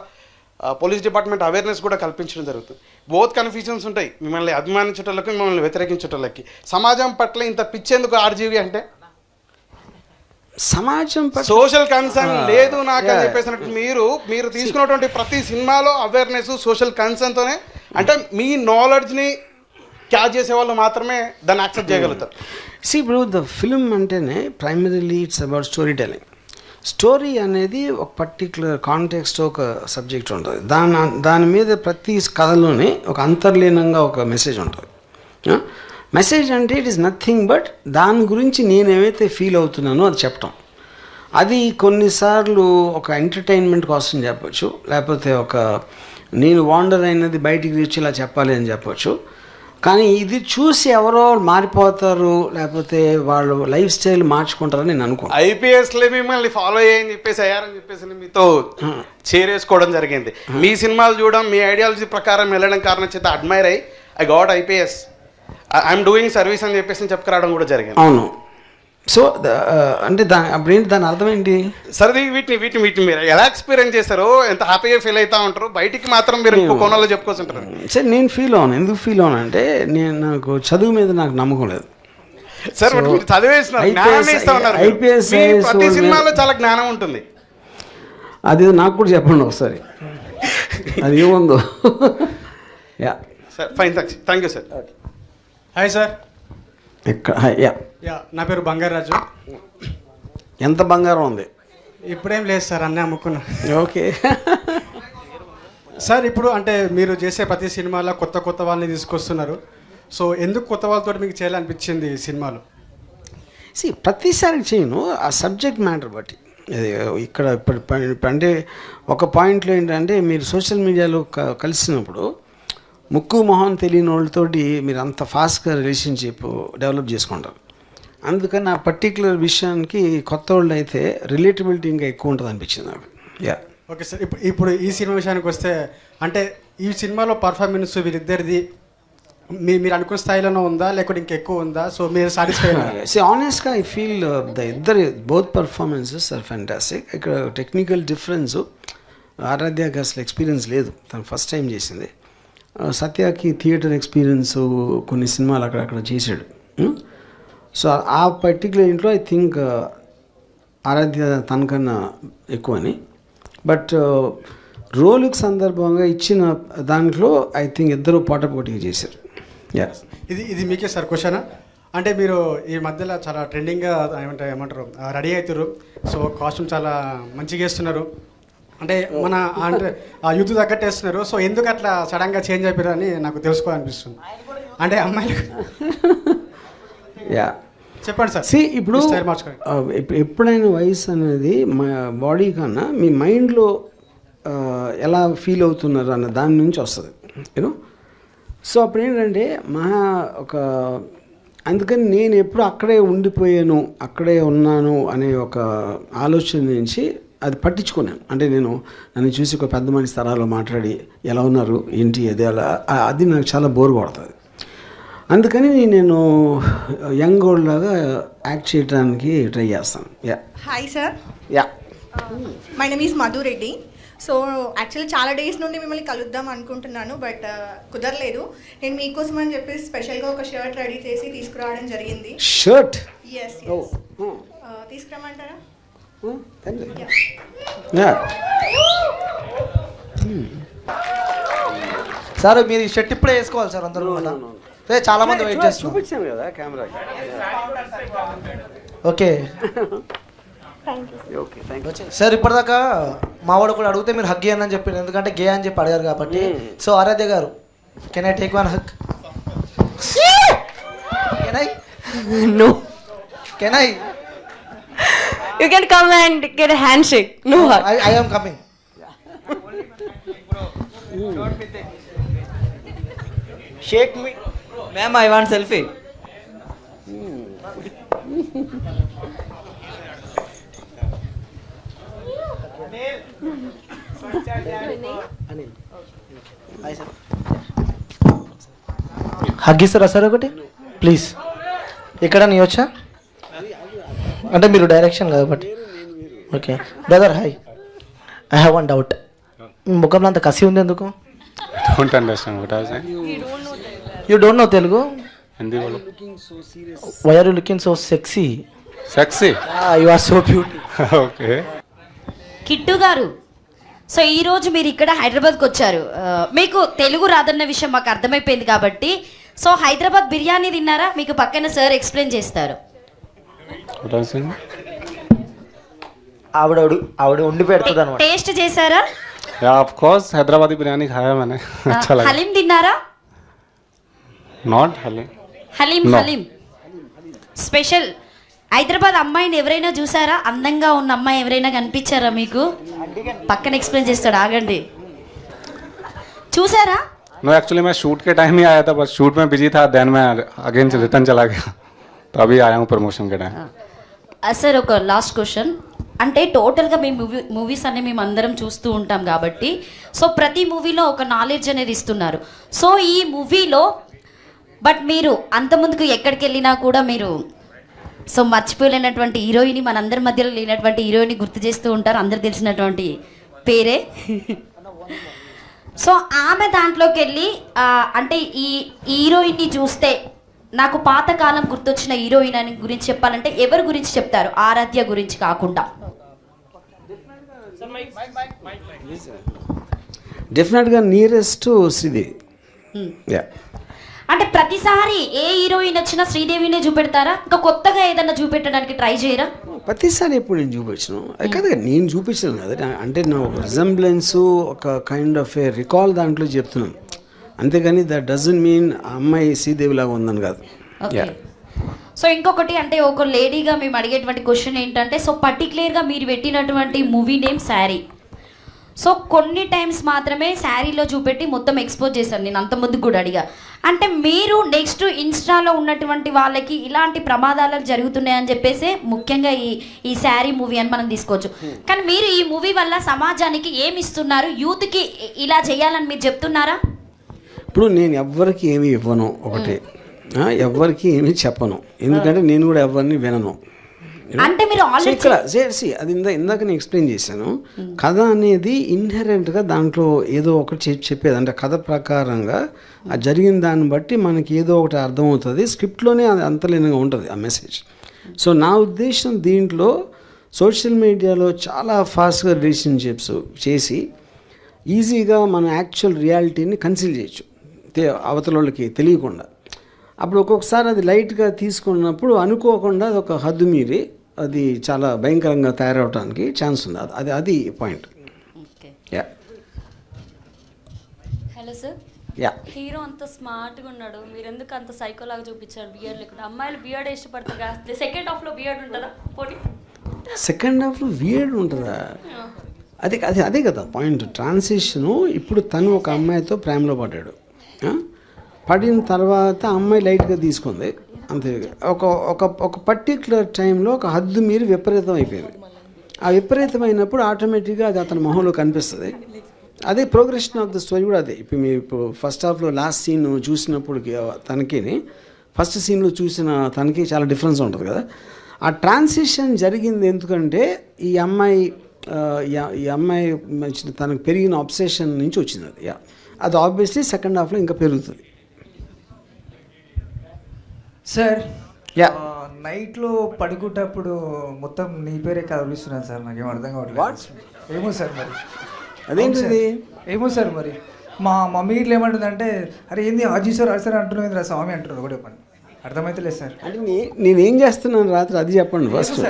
[SPEAKER 19] పోలీస్ డిపార్ట్మెంట్ అవేర్నెస్ కూడా కల్పించడం జరుగుతుంది. బోత్ కన్ఫ్యూజన్స్ ఉంటాయి, మిమ్మల్ని అభిమానించటోళ్ళకి, మిమ్మల్ని వ్యతిరేకించటోళ్ళకి. సమాజం పట్ల ఇంత పిచ్చేందుకు RGV అంటే?
[SPEAKER 4] సమాజం
[SPEAKER 19] సోషల్ కన్సర్న్ లేదు నాకు అని చెప్పేసినట్టు మీరు తీసుకున్నటువంటి ప్రతి సినిమాలో అవేర్నెస్ సోషల్ కన్సర్న్తోనే, అంటే మీ నాలెడ్జ్ని క్యాచ్ చేసే వాళ్ళు మాత్రమే దాన్ని యాక్సెప్ట్ చేయగలుగుతారు.
[SPEAKER 4] ఇప్పుడు ద ఫిల్మ్ అంటేనే primarily it's about story telling. Story అనేది ఒక పర్టికులర్ కాంటెక్స్ట్, ఒక సబ్జెక్ట్ ఉంటుంది. దాని మీద ప్రతి కథలోనే ఒక అంతర్లీనంగా ఒక మెసేజ్ ఉంటుంది. మెసేజ్ అంటే ఇట్ ఈస్ నథింగ్ బట్ దాని గురించి నేనేమైతే ఫీల్ అవుతున్నానో అది చెప్పటం. అది కొన్నిసార్లు ఒక ఎంటర్టైన్మెంట్ కోసం చెప్పచ్చు, లేకపోతే ఒక నేను వాండర్ అయినది బయటికి వచ్చి ఇలా చెప్పాలి అని చెప్పచ్చు. కానీ ఇది చూసి ఎవరో మారిపోతారు, లేకపోతే వాళ్ళు లైఫ్ స్టైల్ మార్చుకుంటారని నేను అనుకో.
[SPEAKER 19] IPSలే మిమ్మల్ని ఫాలో అయ్యని చెప్పేసి అయ్యారని చెప్పేసి మీతో చేరేసుకోవడం జరిగింది. మీ సినిమాలు చూడడం, మీ ఐడియాలజీ ప్రకారం వెళ్ళడం కారణం చేత అడ్మైర్ అయ్యి I got IPS, I'm doing service అని చెప్పేసి చెప్పుకురావడం కూడా జరిగింది.
[SPEAKER 4] అవును. సో అంటే అప్పుడేంటి దాని అర్థం ఏంటి?
[SPEAKER 19] సరే, వీటిని మీరు ఎలా ఎక్స్పీరియన్స్ చేస్తారో, ఎంత హ్యాపీగా ఫీల్ అవుతా ఉంటారు, బయటికి మాత్రం మీరు ఇంకో కోణంలో చెప్పుకోవాల్సింటారు.
[SPEAKER 4] సరే, నేను ఫీల్ అవును. ఎందుకు ఫీల్ అవును అంటే నాకు చదువు మీద నాకు నమ్మకం లేదు.
[SPEAKER 19] సార్, చదివేస్తున్నారు, IPS ప్రతి సినిమాలో చాలా జ్ఞానం ఉంటుంది.
[SPEAKER 4] అది నాకు కూడా చెప్పండి ఒకసారి, అది ఏముందో.
[SPEAKER 19] Sir fine, thank you sir.
[SPEAKER 5] Hi sir,
[SPEAKER 4] ఇక్కడ యా
[SPEAKER 20] నా పేరు బంగారాజు.
[SPEAKER 4] ఎంత బంగారం ఉంది?
[SPEAKER 20] ఇప్పుడేం లేదు సార్, అన్నీ అమ్ముకున్నా.
[SPEAKER 4] ఓకే
[SPEAKER 20] సార్, ఇప్పుడు అంటే మీరు చేసే ప్రతి సినిమాలో కొత్త కొత్త వాళ్ళని తీసుకొస్తున్నారు. సో ఎందుకు కొత్త వాళ్ళతో మీకు చేయాలనిపించింది సినిమాలు?
[SPEAKER 4] ప్రతిసారి చేయను, ఆ సబ్జెక్ట్ మ్యాటర్ బట్టి. అది ఇక్కడ ఇప్పుడు అంటే ఒక పాయింట్లో ఏంటంటే మీరు సోషల్ మీడియాలో కలిసినప్పుడు ముక్కు మొహం తెలియని వాళ్ళతోటి మీరు అంత ఫాస్ట్గా రిలేషన్షిప్ డెవలప్ చేసుకుంటారు. అందుకని ఆ పర్టికులర్ విషయానికి కొత్త వాళ్ళు అయితే రిలేటబిలిటీ ఇంకా ఎక్కువ ఉంటుంది అనిపించింది నాకు. యా
[SPEAKER 20] ఓకే సార్, ఇప్పుడు ఈ సినిమా విషయానికి వస్తే అంటే ఈ సినిమాలో పర్ఫార్మెన్స్ వీరిద్దరిది మీరు అనుకున్న స్థాయిలోనే ఉందా లేకపోతే ఇంకెక్కువ ఉందా? సో మీరు సాటిస్ఫై?
[SPEAKER 4] ఆనెస్ట్గా ఐ ఫీల్ ఇద్దరు బోత్ పర్ఫార్మెన్సెస్ ఆర్ ఫ్యాంటాస్టిక్. ఇక్కడ టెక్నికల్ డిఫరెన్స్ ఆరాధ్యకి అసలు ఎక్స్పీరియన్స్ లేదు, తను ఫస్ట్ టైం చేసింది. సత్యకి థియేటర్ ఎక్స్పీరియన్స్ కొన్ని సినిమాలు అక్కడక్కడ చేశాడు. సో ఆ పర్టికులర్ ఇంట్లో ఐ థింక్ ఆరాధ్య తనకన్నా ఎక్కువని. బట్ రోలుకి సందర్భంగా ఇచ్చిన దాంట్లో ఐ థింక్ ఇద్దరు పోటాపోటీగా చేశారు.
[SPEAKER 20] ఇది మీకే సార్ క్వశ్చన్. అంటే మీరు ఈ మధ్యలో చాలా ట్రెండింగ్గా ఏమంటారు రెడీ అవుతారు. సో కాస్ట్యూమ్ చాలా మంచిగా వేస్తున్నారు, అంటే మన అంటే ఆ యూత్ తగ్గట్టు వేస్తున్నారు. సో ఎందుకు అట్లా సడన్గా చేంజ్ అయిపోయారు అని నాకు తెలుసుకోవాలనిపిస్తుంది. అంటే అమ్మాయిలు చెప్పండి సార్.
[SPEAKER 4] ఇప్పుడు ఎప్పుడైనా వయసు అనేది మా బాడీ కన్నా మీ మైండ్లో ఎలా ఫీల్ అవుతున్నారు అన్న దాని నుంచి వస్తుంది యూనో. సో అప్పుడు ఏంటంటే అందుకని నేను ఎప్పుడు అక్కడే ఉండిపోయాను, అక్కడే ఉన్నాను అనే ఒక ఆలోచన నుంచి అది పట్టించుకున్నాను. అంటే నన్ను చూసి ఒక పెద్ద మనిషి తరాలో మాట్లాడి ఎలా ఉన్నారు ఏంటి అది నాకు చాలా బోర్ కొడుతుంది. అందుకని నేను యంగ్ ఓల్డ్ లాగా యాక్ట్ చేయడానికి ట్రై చేస్తాను.
[SPEAKER 21] Hi sir. My name is Madhu Reddy. So actually చాలా డేస్ నుండి మిమ్మల్ని కలుద్దాం అనుకుంటున్నాను, బట్ కుదరలేదు. నేను మీకోసం అని చెప్పి స్పెషల్గా ఒక షర్ట్ రెడీ చేసి తీసుకురావడం జరిగింది.
[SPEAKER 4] షర్ట్?
[SPEAKER 21] ఎస్. తీసుకురమ్మంటారా?
[SPEAKER 10] సార్ మీరు ఈ షర్ట్ ఇప్పుడే వేసుకోవాలి సార్ అందరూ. చాలా మంది వెయిట్ చేస్తున్నారు.
[SPEAKER 4] చూపించాను కదా కెమెరా.
[SPEAKER 10] ఓకే సార్, ఇప్పటిదాకా మావాడు కూడా అడిగితే మీరు హగ్ చేయని చెప్పారు, ఎందుకంటే గే అని చెప్పి అడిగారు కాబట్టి. సో ఆరాధ్య గారు, can I take one hug?
[SPEAKER 2] No.
[SPEAKER 10] Can I?
[SPEAKER 2] You can come and get a handshake. No hug.
[SPEAKER 10] I am coming.
[SPEAKER 9] Shake me. Ma'am, I want selfie.
[SPEAKER 10] Hug ఇస్తారా సార్ ఒకటి ప్లీజ్? ఇక్కడ నీ వచ్చా అంటే మీరు డైరెక్షన్ కాబట్టి. Okay brother, hi. I have one doubt, ముఖంలో అంత కసి ఉంది ఎందుకు?
[SPEAKER 3] Don't understand what I was saying.
[SPEAKER 10] You don't know Telugu?
[SPEAKER 3] Hindi bolo.
[SPEAKER 10] Why are you looking so sexy?
[SPEAKER 3] Sexy?
[SPEAKER 10] You are so beautiful.
[SPEAKER 3] Okay.
[SPEAKER 7] Kittu garu, so ఈ రోజు మీరు ఇక్కడ హైదరాబాద్కి వచ్చారు. మీకు తెలుగు రాదన్న విషయం మాకు అర్థమైపోయింది కాబట్టి, సో హైదరాబాద్ బిర్యానీ తిన్నారా? మీకు పక్కన సార్ ఎక్స్ప్లెయిన్ చేస్తారు.
[SPEAKER 10] ఆవిడ ఉండి పెడుతుంది అన్నమాట.
[SPEAKER 7] టేస్ట్ చేశారా?
[SPEAKER 3] Yeah, of course. Hyderabadi biryani khaya मैंने. अच्छा लगा.
[SPEAKER 7] హలీం తిన్నారా?
[SPEAKER 3] Not halim.
[SPEAKER 7] Haleem haleem special. Hyderabad అమ్మాయిని ఎవరైనా చూసారా? అందంగా ఉన్న అమ్మాయి ఎవరైనా కనిపించారా మీకు? పక్కన ఎక్స్ప్లెయిన్ చేస్తాడు, ఆగండి. చూసారా?
[SPEAKER 3] No, actually मैं शूट के टाइम ही आया था, बस शूट में बिजी था, देन मैं अगेन से रिटर्न चला गया, तो अभी आया हूँ प्रमोशन के टाइम.
[SPEAKER 7] సార్ ఒక లాస్ట్ క్వశ్చన్. అంటే టోటల్గా మేము మూవీస్ అన్ని మేము అందరం చూస్తూ ఉంటాం కాబట్టి, సో ప్రతి మూవీలో ఒక నాలెడ్జ్ అనేది ఇస్తున్నారు. సో ఈ మూవీలో బట్ మీరు అంత ముందుకు ఎక్కడికి వెళ్ళినా కూడా మీరు సో మర్చిపోలేనటువంటి హీరోయిన్, మనందరి మధ్యలో లేనటువంటి హీరోయిన్ గుర్తు చేస్తూ ఉంటారు, అందరు తెలిసినటువంటి పేరే. సో ఆమె దాంట్లోకి వెళ్ళి అంటే ఈ హీరోయిన్ని చూస్తే నాకు పాతకాలం గుర్తొచ్చిన హీరోయిన్ అని గురించి చెప్పాలంటే ఎవరి గురించి చెప్తారు? ఆరాధ్య గురించి కాకుండా.
[SPEAKER 4] డెఫినెట్గా నియరెస్ట్ శ్రీదేవి.
[SPEAKER 7] అంటే ప్రతిసారి ఏ హీరోయిన్ వచ్చినా శ్రీదేవినే చూపెడతారా? ఇంకా కొత్తగా ఏదన్నా చూపెట్టడానికి ట్రై చేయరా?
[SPEAKER 4] ప్రతిసారి ఎప్పుడు నేను చూపించను అది కాదు నేను చూపించను కదా, అంటే నా ఒక రిజంబ్లెన్స్ ఒక కైండ్ ఆఫ్ ఏ రికాల్ దాంట్లో చెప్తున్నాను, అంతేగాని దట్ డజంట్ మీన్ ఆ అమ్మాయి శ్రీదేవి లాగా ఉందని కాదు.
[SPEAKER 7] సో ఇంకొకటి అంటే ఒక లేడీగా మేము అడిగేటువంటి క్వశ్చన్ ఏంటంటే, సో పర్టికులర్గా మీరు పెట్టినటువంటి మూవీ నేమ్ శారీ. సో కొన్ని టైమ్స్ మాత్రమే శారీలో చూపెట్టి మొత్తం ఎక్స్పోజ్ చేశాను, నేను అంత ముందుకు కూడా అడిగా. అంటే మీరు నెక్స్ట్ ఇన్స్టాలో ఉన్నటువంటి వాళ్ళకి ఇలాంటి ప్రమాదాలు జరుగుతున్నాయని చెప్పేసి ముఖ్యంగా ఈ శారీ మూవీ అని మనం తీసుకోవచ్చు. కానీ మీరు ఈ మూవీ వల్ల సమాజానికి ఏమి ఇస్తున్నారు, యూత్కి ఇలా చేయాలని మీరు చెప్తున్నారా?
[SPEAKER 4] ఇప్పుడు నేను ఎవ్వరికి ఏమి ఇవ్వను, ఒకటే ఎవ్వరికి ఏమి చెప్పను, ఎందుకంటే నేను కూడా ఎవరిని వినను.
[SPEAKER 7] అంటే మీరు
[SPEAKER 4] ఇక్కడ అది ఇందాక నేను ఎక్స్ప్లెయిన్ చేశాను, కథ అనేది ఇన్హెరెంట్గా దాంట్లో ఏదో ఒకటి చెప్పేది, అంటే కథ ప్రకారంగా ఆ జరిగిన దాన్ని బట్టి మనకి ఏదో ఒకటి అర్థమవుతుంది, స్క్రిప్ట్లోనే అది అంతలీనంగా ఉంటుంది ఆ మెసేజ్. సో నా ఉద్దేశం దీంట్లో సోషల్ మీడియాలో చాలా ఫాస్ట్గా రిలేషన్షిప్స్ చేసి ఈజీగా మన యాక్చువల్ రియాలిటీని కన్సిల్ చేయొచ్చు అవతల వాళ్ళకి తెలియకుండా. అప్పుడు ఒక్కొక్కసారి అది లైట్గా తీసుకున్నప్పుడు అనుకోకుండా అది ఒక హద్దు మీరి అది చాలా భయంకరంగా తయారవడానికి ఛాన్స్ ఉంది. అది పాయింట్.
[SPEAKER 6] Hello sir. హీరో అంత స్మార్ట్గా ఉన్నాడు, మీరు ఎందుకు అంత సైకోలాగా చూపించారు బియర్డ్ లేకుండా? అమ్మాయిలు బియర్డ్ ఇష్టపడతారు కదా, సెకండ్ హాఫ్లో బియర్డ్ ఉంటుందా? పోటీ
[SPEAKER 4] సెకండ్ హాఫ్లో బియర్డ్ ఉంటుందా? అదే కదా పాయింట్. ట్రాన్సిషను ఇప్పుడు తను ఒక అమ్మాయితో ప్రేమలో పడ్డాడు, పడిన తర్వాత అమ్మాయి లైట్గా తీసుకుంది అంతే. ఒక పర్టిక్యులర్ టైంలో ఒక హద్దు మీరు విపరీతం అయిపోయింది. ఆ విపరీతమైనప్పుడు ఆటోమేటిక్గా అది అతని మొహంలో కనిపిస్తుంది. అదే ప్రోగ్రెషన్ ఆఫ్ ద స్టోరీ కూడా అదే. ఇప్పుడు మీరు ఇప్పుడు ఫస్ట్ హాఫ్లో లాస్ట్ సీన్ చూసినప్పుడు తనకి ఫస్ట్ సీన్లో చూసిన తనకి చాలా డిఫరెన్స్ ఉంటుంది కదా. ఆ ట్రాన్సిషన్ జరిగింది ఎందుకంటే ఈ అమ్మాయి తనకు పెరిగిన అబ్సెషన్ నుంచి వచ్చింది అది. అది ఆబ్వియస్లీ సెకండ్ హాఫ్లో ఇంకా పెరుగుతుంది.
[SPEAKER 22] సార్ నైట్లో పడుకుంటప్పుడు మొత్తం నీ పేరే కనిపిస్తున్నాను సార్, నాకేం అర్థం కావట్లేదు. ఏమో సార్ మరి
[SPEAKER 4] అదేంటిది,
[SPEAKER 22] ఏమో సార్ మరి మా మమ్మీ ఇట్లా ఏమంటుందంటే, అరే ఏంది ఆజీ సార్ అది సార్ అంటున్నావు రా స్వామి అంటున్నారు, ఒకటే పని అర్థమైతే లేదు సార్.
[SPEAKER 4] అంటే నేనేం చేస్తున్నాను రాత్రి అది చెప్పండి ఫస్ట్.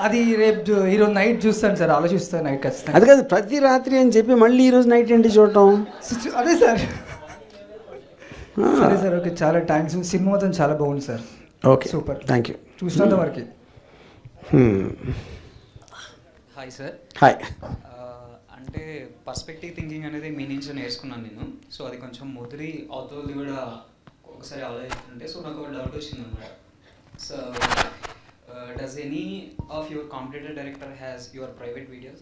[SPEAKER 22] అది రేపు ఈరోజు నైట్ చూస్తాను సార్, ఆలోచిస్తాను నైట్ ఖచ్చితంగా.
[SPEAKER 4] అది కాదు ప్రతి రాత్రి అని చెప్పి మళ్ళీ ఈరోజు నైట్ ఏంటి చూడటం?
[SPEAKER 22] అదే సార్. సరే సార్, ఓకే, చాలా థ్యాంక్స్. సినిమా మొత్తం చాలా బాగుంది sir.
[SPEAKER 4] Okay,
[SPEAKER 22] super,
[SPEAKER 4] thank you.
[SPEAKER 22] చూసినంత వరకు.
[SPEAKER 23] Hi sir.
[SPEAKER 4] హాయ్.
[SPEAKER 23] అంటే పర్స్పెక్టివ్ థింకింగ్ అనేది మీ నుంచి నేర్చుకున్నాను నేను. సో అది కొంచెం ముదిరి అవుతుంది కూడా ఒకసారి ఆలోచిస్తుంటే, సో నాకు ఒక డౌట్ వచ్చింది అనమాట. So does any of your competitive director has your private videos?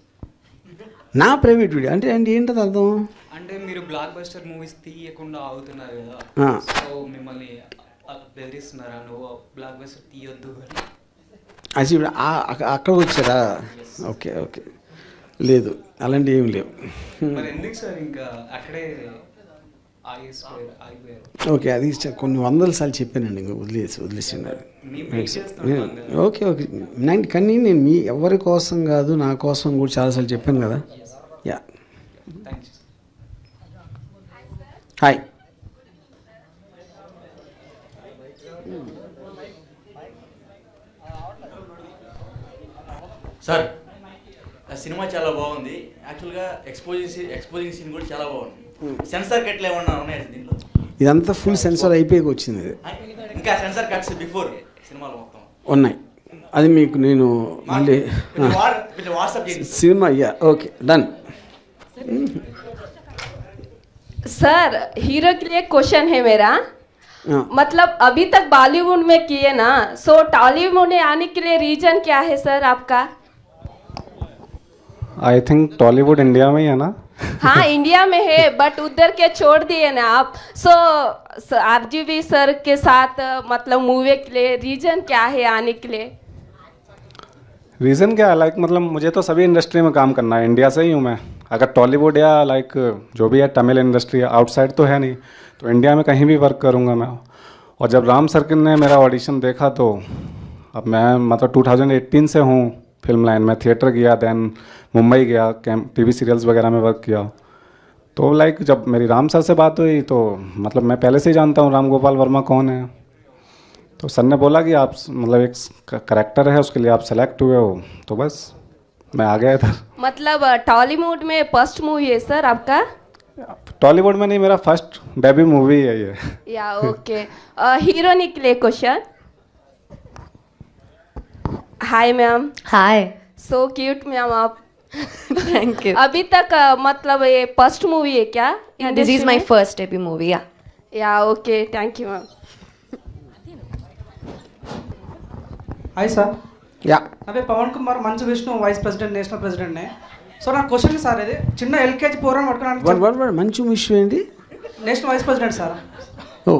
[SPEAKER 4] నా ప్రైవేట్ వీడియో అంటే ఏంటది అర్థం?
[SPEAKER 23] అంటే మీరు బ్లాక్ బస్టర్ మూవీస్ తీయకుండా ఆగుతున్నారు కదా, సో మిమ్మల్ని బెదిరిస్తున్నారా నువ్వు బ్లాక్ బస్టర్ తీయొద్దు అని?
[SPEAKER 4] అది అక్కడ వచ్చారా? ఓకే ఓకే, లేదు అలాంటివి ఏమి లేవు.
[SPEAKER 23] మరి ఎందుకు సార్ ఇంకా అక్కడే ఆగిపోయారు?
[SPEAKER 4] ఓకే, అది కొన్ని వందల సార్లు చెప్పానండి, ఇంకా వదిలేసింది. ఓకే ఓకే, కానీ నేను మీ ఎవరి కోసం కాదు నా కోసం కూడా చాలాసార్లు చెప్పాను కదా. Yeah, hi.
[SPEAKER 17] సార్ సినిమా చాలా బాగుంది, యాక్చువల్గా ఎక్స్పోజింగ్ సీన్ కూడా చాలా బాగుంది. సెన్సార్ కట్లు ఏమన్నా ఉన్నాయా దీంట్లో?
[SPEAKER 4] ఇదంతా ఫుల్ సెన్సార్ అయిపోయి వచ్చింది.
[SPEAKER 17] ఇంకా సెన్సార్ కట్స్ బిఫోర్ సినిమాలో మొత్తం
[SPEAKER 4] ఉన్నాయి, అది మీకు నేను మళ్ళీ cinema. Yeah, okay, done.
[SPEAKER 24] Sir, hero के लिए क्वेश्चन है मेरा. मतलब अभी तक बॉलीवुड में किए ना, सो टॉलीवुड में आने के लिए रीजन क्या है सर आपका?
[SPEAKER 3] आई थिंक टॉलीवुड इंडिया में ही है ना.
[SPEAKER 24] हाँ, इंडिया में है, बट उधर के छोड़ दिए ना आप. सो आरजीवी सर के साथ मतलब मूवी के लिए रीजन क्या है आने के लिए?
[SPEAKER 3] रीज़न क्या है, लाइक मतलब मुझे तो सभी इंडस्ट्री में काम करना है, इंडिया से ही हूँ मैं. अगर टॉलीवुड या लाइक जो भी है तमिल इंडस्ट्री आउटसाइड तो है नहीं, तो इंडिया में कहीं भी वर्क करूँगा मैं. और जब राम सर्किल ने मेरा ऑडिशन देखा तो अब मैं मतलब 2018 से हूँ फिल्म लाइन में. थिएटर गया, दैन मुंबई गया, टीवी सीरियल्स वगैरह में वर्क किया. तो लाइक जब मेरी राम सर से बात हुई तो मतलब मैं पहले से ही जानता हूँ राम गोपाल वर्मा कौन है, तो सर ने बोला कि आप मतलब एक करेक्टर है उसके लिए आप सेलेक्ट हुए हो, तो बस मैं आ गया इधर।
[SPEAKER 24] मतलब टॉलीवुड में फर्स्ट मूवी है सर आपका?
[SPEAKER 3] टॉलीवुड में नहीं, मेरा फर्स्ट डेब्यू मूवी है ये।
[SPEAKER 24] या ओके। हीरोइन के लिए question. Hi ma'am.
[SPEAKER 2] Hi.
[SPEAKER 24] So cute ma'am आप।
[SPEAKER 2] Thank you.
[SPEAKER 24] अभी तक मतलब ये फर्स्ट मूवी है क्या?
[SPEAKER 2] This is my first debut movie.
[SPEAKER 24] Yeah okay, thank you ma'am.
[SPEAKER 1] Hi sir.
[SPEAKER 4] Yeah
[SPEAKER 1] నా పేరు Pavan Kumar, Manchu Vishnu vice president, national ప్రెసిడెంట్ని. సో నా క్వశ్చన్ సార్ ఇది చిన్న ఎల్కేజీ పూర్వం పట్టుకున్నాను.
[SPEAKER 4] మంచు విషయం ఏంటి?
[SPEAKER 1] National vice president sir.
[SPEAKER 4] ఓ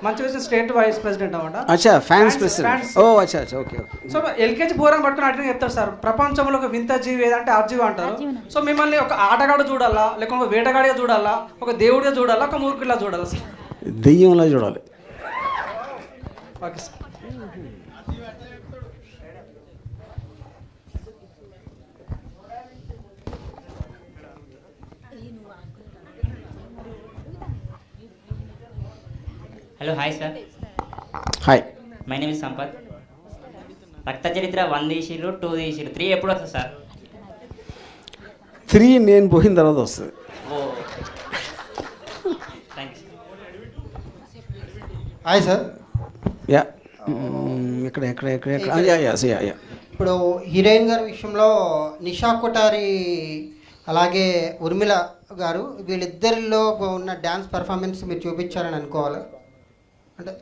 [SPEAKER 1] Manchu Vishnu state vice president అనమాట.
[SPEAKER 4] అచ్చా, ఫ్యాన్స్ ప్రెసిడెంట్. ఓ అచ్చా అచ్చా, ఓకే ఓకే.
[SPEAKER 1] సో ఎల్కేజీ పూర్వం పట్టుకుని అడిగిన చెప్తారు సార్, ప్రపంచంలో ఒక వింత జీవి ఏదంటే ఆర్జీవి అంటారు. సో మిమ్మల్ని ఒక ఆటగాడు చూడాలా, లేకపోతే ఒక వేటగాడిగా చూడాలా, ఒక దేవుడిగా చూడాలా, ఒక మూర్ఖులా చూడాలా సార్?
[SPEAKER 4] దెయ్యంలా చూడాలి.
[SPEAKER 1] Okay sir.
[SPEAKER 11] Hello hi sir.
[SPEAKER 4] Hi.
[SPEAKER 11] My name is Sampath. రక్త చరిత్ర 1 తీసిరు, 2 తీసిరు, 3 ఎప్పుడు వస్తుంది సార్?
[SPEAKER 4] 3 నేను పోయిన తర్వాత వస్తుంది.
[SPEAKER 11] ఓ థ్యాంక్స్.
[SPEAKER 10] Hi sir.
[SPEAKER 4] యా ఎక్కడ ఎక్కడ ఎక్కడ ఎక్కడ యా యా యా యా.
[SPEAKER 10] ఇప్పుడు హీరోయిన్ గారి విషయంలో నిషా కొటారి అలాగే ఉర్మిళ గారు వీళ్ళిద్దరిలో ఉన్న డ్యాన్స్ పర్ఫార్మెన్స్ మీరు చూపించారని అనుకోవాలి. అంటే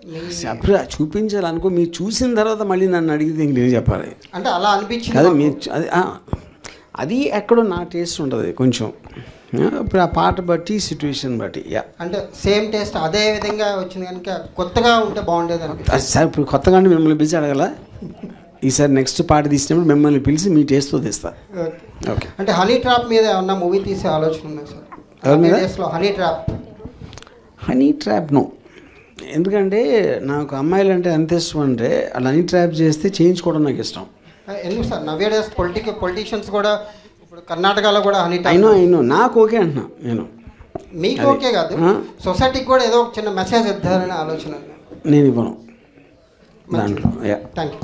[SPEAKER 4] అప్పుడు చూపించాలనుకో, మీరు చూసిన తర్వాత మళ్ళీ నన్ను అడిగితే ఇంక నేను చెప్పాలి.
[SPEAKER 10] అంటే అలా అనిపించింది.
[SPEAKER 4] అదే మీరు అది ఎక్కడో నా టేస్ట్ ఉంటుంది కొంచెం. ఇప్పుడు ఆ పాట బట్టి సిచ్యువేషన్ బట్టి. యా
[SPEAKER 10] అంటే సేమ్ టేస్ట్ అదే విధంగా వచ్చింది కనుక కొత్తగా ఉంటే బాగుండేది అనిపిస్తుంది.
[SPEAKER 4] సార్ ఇప్పుడు కొత్తగా అంటే మిమ్మల్ని పిలిచి అడగల. ఈసారి నెక్స్ట్ పాట తీసినప్పుడు మిమ్మల్ని పిలిచి మీ టేస్ట్తో తీస్తా. ఓకే.
[SPEAKER 10] అంటే హనీ ట్రాప్ మీద ఏమన్నా మూవీ తీసే ఆలోచన ఉంది సార్?
[SPEAKER 4] ఎవరి మీద?
[SPEAKER 10] Honey trap.
[SPEAKER 4] Honey trap no. ఎందుకంటే నాకు అమ్మాయిలు అంటే ఎంత ఇష్టం అంటే అలా హనీ ట్రాప్ చేస్తే చేయించుకోవడం నాకు ఇష్టం.
[SPEAKER 10] ఎందుకు సార్ నవ్వే డేస్ పొలిటీషియన్స్ కూడా ఇప్పుడు కర్ణాటకలో కూడా హనీ ట్రాప్.
[SPEAKER 4] అయినో నాకు ఓకే అంటున్నా నేను.
[SPEAKER 10] మీకు ఓకే కాదు, సొసైటీకి కూడా ఏదో ఒక చిన్న మెసేజ్ ఇద్దారనే ఆలోచన.
[SPEAKER 4] నేను ఇవ్వను దాంట్లో.
[SPEAKER 10] Thank you.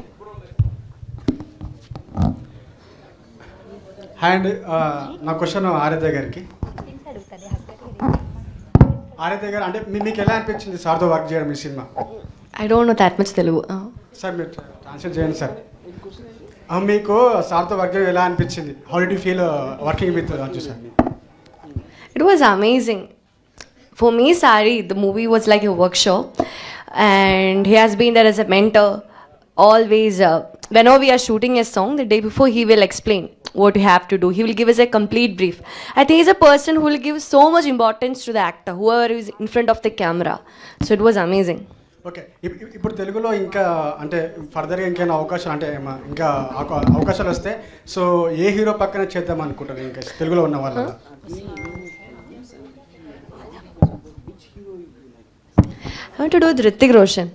[SPEAKER 20] హాయ్ అండి. నా క్వశ్చన్ ఆరాధ్య గారికి. ఆరాధ్య గారు అంటే మీకు ఎలా అనిపించింది సార్తో వర్క్ చేయడం ఈ cinema?
[SPEAKER 2] I don't know that much Telugu.
[SPEAKER 20] Sir మీరు ట్రాన్స్లేట్ చేయండి సార్. మీకు సార్తో వర్క్ చేయడం ఎలా అనిపించింది? How did you feel working with Anju sir?
[SPEAKER 2] It was amazing. For me, Sari, the movie was like a workshop, and he has been there as a mentor. Always, whenever we are shooting a song, the day before he will explain what you have to do. He will give us a complete brief. I think he's a person who will give so much importance to the actor, whoever is in front of the camera. So it was amazing.
[SPEAKER 20] Okay. ఇప్పుడు తెలుగులో ఇంకా అంటే ఫర్దర్గా ఇంకేమైనా అవకాశం అంటే ఇంకా అవకాశాలు వస్తే సో ఏ హీరో పక్కన చేద్దాం అనుకుంటారు ఇంకా తెలుగులో ఉన్న వాళ్ళ?
[SPEAKER 2] I want to do with Hrithik Roshan.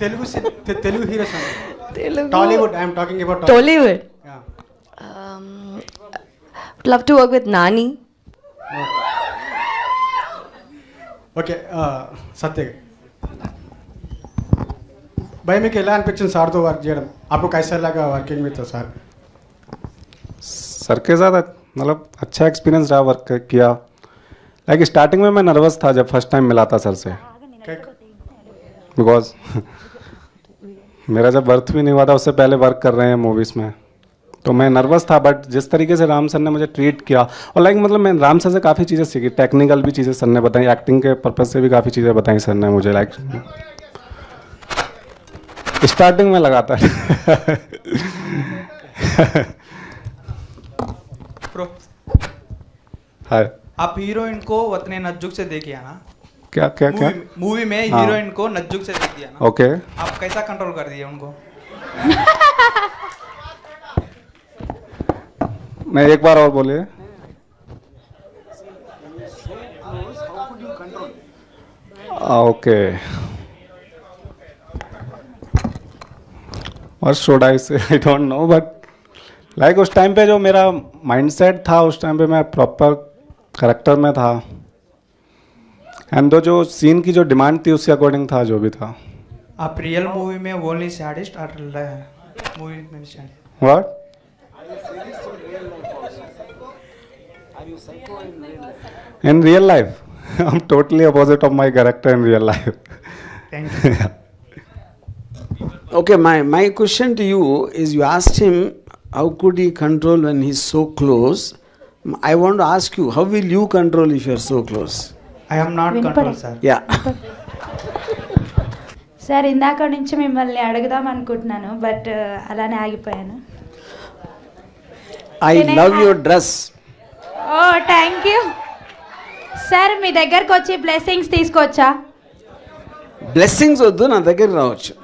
[SPEAKER 20] Telugu heroes. Tollywood. I am talking about
[SPEAKER 2] Tollywood. Yeah. Would love to work with Nani.
[SPEAKER 20] Okay. Satya. भाई మీకు ఎలా అనిపించింది సార్తో వర్క్ చేయడం? आपको कैसा लगा वर्किंग विद सर?
[SPEAKER 3] सर के साथ मतलब अच्छा एक्सपीरियंस रहा वर्क किया. लाइक स्टार्टिंग में मैं नर्वस था जब फर्स्ट टाइम मिला था सर से, बिकॉज मेरा जब बर्थ भी नहीं हुआ था उससे पहले वर्क कर रहे हैं मूवीज़ में, तो मैं नर्वस था. बट जिस तरीके से राम सर ने मुझे ट्रीट किया और लाइक मतलब मैं राम सर से काफ़ी चीज़ें सीखी. टेक्निकल भी चीज़ें सर ने बताई, एक्टिंग के पर्पज़ से भी काफ़ी चीज़ें बताई सर ने मुझे. लाइक स्टार्टिंग में लगा था. हाय.
[SPEAKER 12] आप हीरोइन को उतने नज्जुक से देखिए ना?
[SPEAKER 3] क्या क्या क्या?
[SPEAKER 12] मूवी में हीरोइन को नज्जुक से देख दिया ना?
[SPEAKER 3] ओके.
[SPEAKER 12] आप कैसा कंट्रोल कर दिए उनको?
[SPEAKER 3] मैं एक बार और बोलिए. ओके. और शुड आई से I don't know, but like उस टाइम पे जो मेरा माइंडसेट था उस टाइम पे मैं प्रॉपर करेक्टर में था. एंड जो सीन की जो डिमांड थी उसके अकॉर्डिंग था जो भी था.
[SPEAKER 12] आप रियल मूवी में ओनली सैडिस्ट और मूवी में sadist?
[SPEAKER 3] What? In real life, I'm totally opposite of my character in real life.
[SPEAKER 12] Thank you.
[SPEAKER 4] Okay, my question to you is, you asked him how could he control when he's so close. I want to ask you, how will you control if you're so close?
[SPEAKER 12] I am not control, sir.
[SPEAKER 4] Yeah.
[SPEAKER 13] Sir ఇందాక నుంచి మిమ్మల్ని అడుగుదాం అనుకుంటున్నాను, but అలానే ఆగిపోయాను.
[SPEAKER 4] I love your dress.
[SPEAKER 13] ఓ thank you sir. మీ దగ్గరకు వచ్చి బ్లెస్సింగ్స్ తీసుకోవచ్చా?
[SPEAKER 4] బ్లెస్సింగ్స్ వద్దు, నా దగ్గరికి రావచ్చు.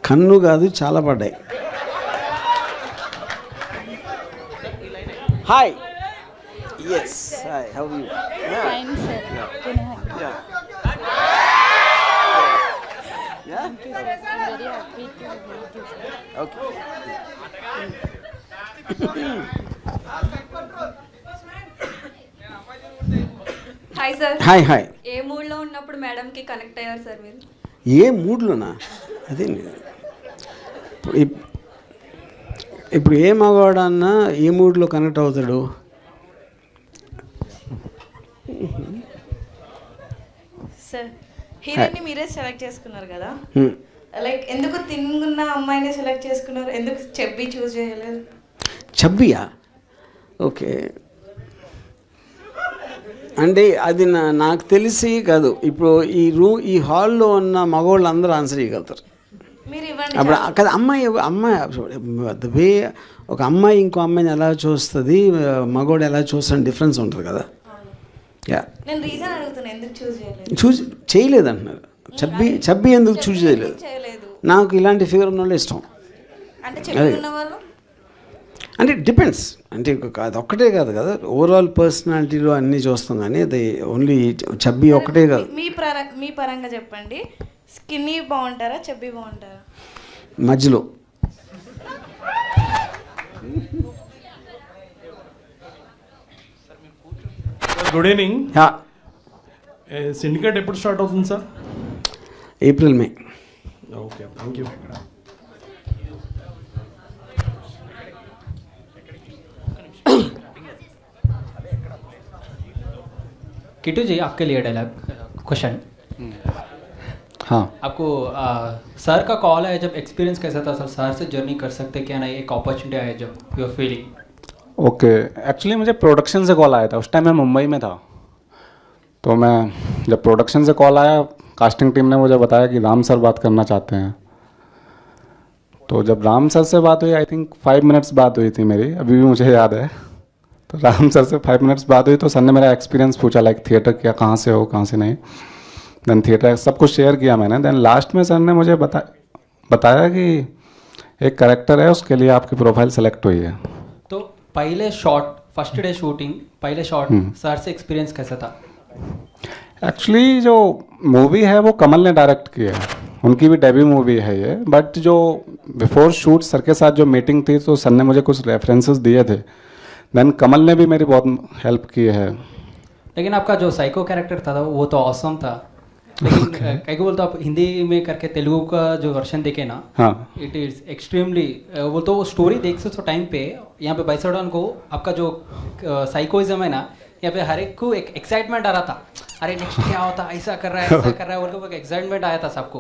[SPEAKER 4] కన్ను కాదు, చాలా పడ్డాయి. Hi. Yes, hi, how are you?
[SPEAKER 13] Fine sir.
[SPEAKER 18] Hi sir.
[SPEAKER 4] Hi hi.
[SPEAKER 18] ఏ మూడ్లో ఉన్నప్పుడు మేడంకి కనెక్ట్ అయ్యారు సార్ మీరు?
[SPEAKER 4] ఏ మూడ్లోనా? అదే ఇప్పుడు ఏ మగవాడన్నా ఏ మూడ్లో కనెక్ట్ అవుతాడు?
[SPEAKER 18] సార్, హీరోని మీరే సెలెక్ట్ చేసుకున్నారు కదా, లైక్ ఎందుకు తిన్నున్న అమ్మాయిని సెలెక్ట్ చేసుకున్నారు? ఎందుకు చెబ్బి చూస్ చేయలేదు?
[SPEAKER 4] చబ్బియా? ఓకే, అంటే అది నాకు తెలిసి కాదు. ఇప్పుడు ఈ హాల్లో ఉన్న మగవాళ్ళు అందరూ ఆన్సర్ చేయగలుగుతారు. అప్పుడు కదా అమ్మాయి ద వే ఒక అమ్మాయి ఇంకో అమ్మాయిని ఎలా చూస్తుంది, మగవాడు ఎలా చూస్తాడు, డిఫరెన్స్ ఉంటుంది కదా. యా,
[SPEAKER 18] నేను రీజన్ అడుగుతున్నా, ఎందుకు చూస్ చేయలేదు?
[SPEAKER 4] చూస్ చేయలేదు అంటున్నారు. చబ్బి ఎందుకు చూస్ చేయలేదు? నాకు ఇలాంటి ఫిగర్ ఉన్న వాళ్ళు ఇష్టం.
[SPEAKER 18] అంటే చెప్పి ఉన్న వాళ్ళు
[SPEAKER 4] అంటే డిపెండ్స్, అంటే అది ఒక్కటే కాదు కదా, ఓవరాల్ పర్సనాలిటీలో అన్నీ చూస్తాం, కానీ అది ఓన్లీ చబ్బి ఒక్కటే కాదు.
[SPEAKER 18] మీ పరంగా చెప్పండి, స్కిన్నీ బాగుంటారా, చబ్బి బాగుంటారా?
[SPEAKER 4] మధ్యలో.
[SPEAKER 14] Good evening. సిండికేట్ ఎప్పుడు స్టార్ట్ అవుతుంది సార్?
[SPEAKER 4] April May.
[SPEAKER 14] Okay, thank you.
[SPEAKER 15] Kittu ji, आपके लिए डायलॉग क्वेश्चन.
[SPEAKER 3] हाँ,
[SPEAKER 15] आपको सर का कॉल है, जब एक्सपीरियंस कैसा था सर? सर से जर्नी कर सकते क्या नहीं, एक अपॉर्चुनिटी आया जब you are feeling?
[SPEAKER 3] Okay, actually मुझे प्रोडक्शन से कॉल आया था. उस टाइम मैं मुंबई में था, तो मैं जब प्रोडक्शन से कॉल आया, कास्टिंग टीम ने मुझे बताया कि राम सर बात करना चाहते हैं. तो जब राम सर से बात हुई, आई थिंक 5 मिनट्स बात हुई थी मेरी, अभी भी मुझे याद है. तो राम सर से 5 मिनट्स बात हुई, तो सर ने मेरा एक्सपीरियंस पूछा, लाइक थिएटर क्या, कहाँ से हो, कहाँ से नहीं. देन थिएटर सब कुछ शेयर किया मैंने. देन लास्ट में सर ने मुझे बताया कि एक कैरेक्टर है, उसके लिए आपकी प्रोफाइल सेलेक्ट हुई है.
[SPEAKER 15] तो पहले शॉट, फर्स्ट डे शूटिंग, पहले शॉट सर से एक्सपीरियंस कैसा था?
[SPEAKER 3] एक्चुअली जो मूवी है वो कमल ने डायरेक्ट की है, उनकी भी डेब्यू मूवी है ये. बट जो बिफोर शूट सर के साथ जो मीटिंग थी, तो सर ने मुझे कुछ रेफरेंसेस दिए थे. देन कमल ने भी मेरी बहुत हेल्प की है.
[SPEAKER 15] लेकिन आपका जो साइको कैरेक्टर था वो तो ऑसम था. लेकिन कई को बोलते आप हिंदी में करके तेलुगु का जो वर्जन देखे ना,
[SPEAKER 3] हाँ,
[SPEAKER 15] इट इज एक्सट्रीमली वो तो स्टोरी देख सकते टाइम पे यहाँ पे बैसोडन को आपका जो साइकोइज्म है ना, यहाँ पे हर एक को एक एक्साइटमेंट आ रहा था, अरे नेक्स्ट क्या होता, ऐसा कर रहा है, ऐसा कर रहा है, बोल के एक्साइटमेंट आया था सबको.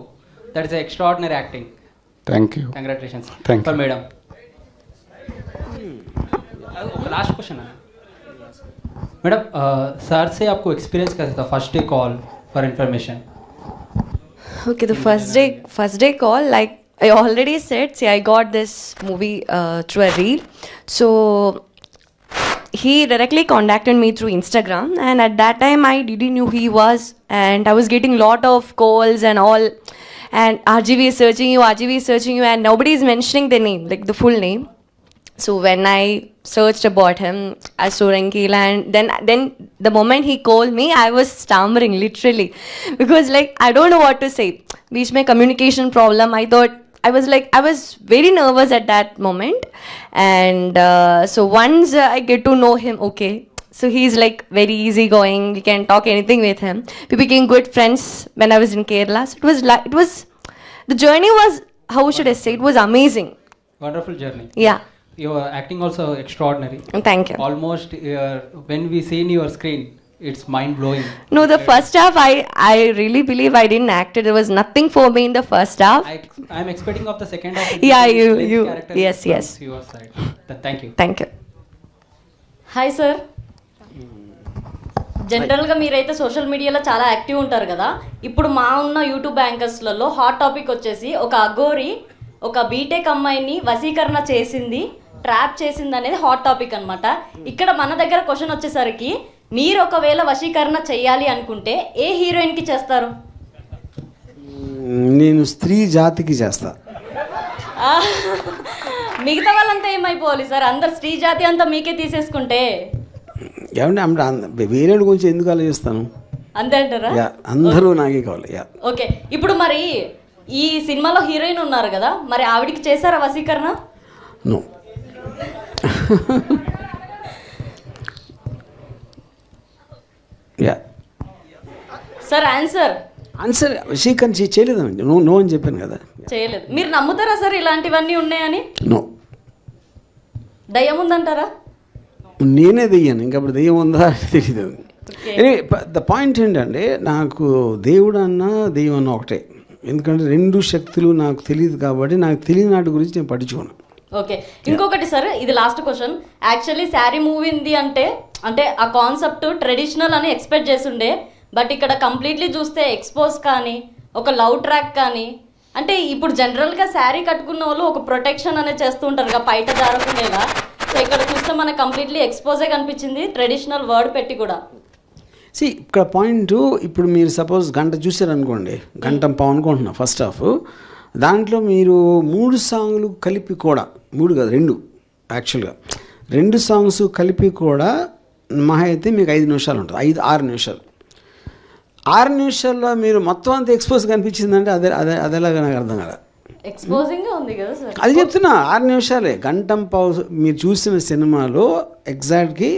[SPEAKER 15] That is extraordinary acting.
[SPEAKER 3] Thank you.
[SPEAKER 15] Congratulations.
[SPEAKER 3] Thank
[SPEAKER 15] you.
[SPEAKER 3] You
[SPEAKER 15] madam, last question है मैडम, सर से आपको एक्सपीरियंस कैसा था? First day call for information.
[SPEAKER 2] Okay, the first day call, like I already said, see, I got this movie through a reel. So he directly contacted me through Instagram, and at that time I didn't know who he was, and I was getting lot of calls and all, and RGV is searching you, and nobody is mentioning the name, like the full name. So when I searched about him as Surankila, and then the moment he called me, I was stammering literally, because like I don't know what to say. Beach mein communication problem. I was very nervous at that moment, and so once I get to know him, okay. So he's like very easygoing. We can talk anything with him. We became good friends when I was in Kerala. So it was the journey was, how should I say? It was amazing.
[SPEAKER 15] Wonderful journey.
[SPEAKER 2] Yeah.
[SPEAKER 15] Your acting also extraordinary.
[SPEAKER 2] Thank you.
[SPEAKER 15] Almost when we see in your screen, it's mind blowing.
[SPEAKER 2] No, the first half I really believe I didn't act it. There was nothing for me in the first half.
[SPEAKER 15] I'm expecting of the second half.
[SPEAKER 2] Yeah, you. Yes.
[SPEAKER 15] Your side. Thank you.
[SPEAKER 2] Thank you.
[SPEAKER 6] Hi sir, జనరల్గా మీరైతే social మీడియాలో చాలా active ఉంటారు కదా. ఇప్పుడు మా ఉన్న YouTube యాంకర్స్లలో hot topic వచ్చేసి ఒక అఘోరి ఒక బీటెక్ అమ్మాయిని వశీకరణ చేసింది, ట్రాప్ చేసింది అనేది హాట్ టాపిక్ అనమాట. ఇక్కడ మన దగ్గర క్వశ్చన్ వచ్చేసరికి, మీరు ఒకవేళ వశీకరణ చేయాలి అనుకుంటే ఏ హీరోయిన్కి చేస్తారు?
[SPEAKER 4] నేను స్త్రీ జాతికి చేస్తా.
[SPEAKER 6] మిగతా వాళ్ళంతా ఏమైపోవాలి సార్? అందరు స్త్రీ జాతి అంతా మీకే తీసేసుకుంటే
[SPEAKER 4] ఏమంటే వేరే గురించి ఎందుకు ఆలోచిస్తాను?
[SPEAKER 6] అంతే అంటారా?
[SPEAKER 4] అందరూ నాకే కావాలి.
[SPEAKER 6] ఓకే, ఇప్పుడు మరి ఈ సినిమాలో హీరోయిన్ ఉన్నారు కదా, మరి ఆవిడికి చేశారా వశీకరణ?
[SPEAKER 4] నో.
[SPEAKER 6] సార్ ఆన్సర్
[SPEAKER 4] వశీకరణ చేయలేదండి. నో అని చెప్పాను కదా.
[SPEAKER 6] చేయలేదు. మీరు నమ్ముతారా సార్ ఇలాంటివన్నీ ఉన్నాయని?
[SPEAKER 4] నో.
[SPEAKER 6] దయ్యం ఉందంటారా?
[SPEAKER 4] నేనే దెయ్యాను, ఇంకప్పుడు దెయ్యం ఉందా తెలియదు. ద పాయింట్ ఏంటంటే, నాకు దేవుడు అన్నా దెయ్యం అన్న ఒకటే. ఎందుకంటే రెండు శక్తులు నాకు తెలియదు కాబట్టి నాకు తెలియని వాటి గురించి నేను పట్టించుకోను.
[SPEAKER 6] ఓకే, ఇంకొకటి సార్, ఇది last question. Actually sari movie ఉంది అంటే ఆ కాన్సెప్ట్ ట్రెడిషనల్ అని ఎక్స్పెక్ట్ చేస్తుండే, బట్ ఇక్కడ కంప్లీట్లీ చూస్తే ఎక్స్పోజ్ కానీ ఒక లవ్ ట్రాక్ కానీ, అంటే ఇప్పుడు జనరల్గా శారీ కట్టుకున్న వాళ్ళు ఒక ప్రొటెక్షన్ అనేది చేస్తూ ఉంటారు కదా, బయట జారకుండేలా. సో ఇక్కడ చూస్తే మనకు కంప్లీట్లీ ఎక్స్పోజే కనిపించింది, ట్రెడిషనల్ వర్డ్ పెట్టి కూడా.
[SPEAKER 4] ఇక్కడ పాయింట్, ఇప్పుడు మీరు సపోజ్ గంట చూసారనుకోండి, గంట పావు అనుకుంటున్నా ఫస్ట్ హాఫ్, దాంట్లో మీరు 3 సాంగ్లు కలిపి కూడా, 3 కాదు 2 యాక్చువల్గా 2 సాంగ్స్ కలిపి కూడా మహా అయితే మీకు 5 నిమిషాలు ఉంటుంది, 5-6 నిమిషాలు. 6 నిమిషాల్లో మీరు మొత్తం అంతా ఎక్స్పోజ్ కనిపించిందంటే అదేలాగా నాకు అర్థం కదా.
[SPEAKER 6] ఎక్స్పోజింగ్ ఉంది కదా సార్,
[SPEAKER 4] అది చెప్తున్నా. 6 నిమిషాలే గంటం పావు మీరు చూసిన సినిమాలో ఎగ్జాక్ట్కి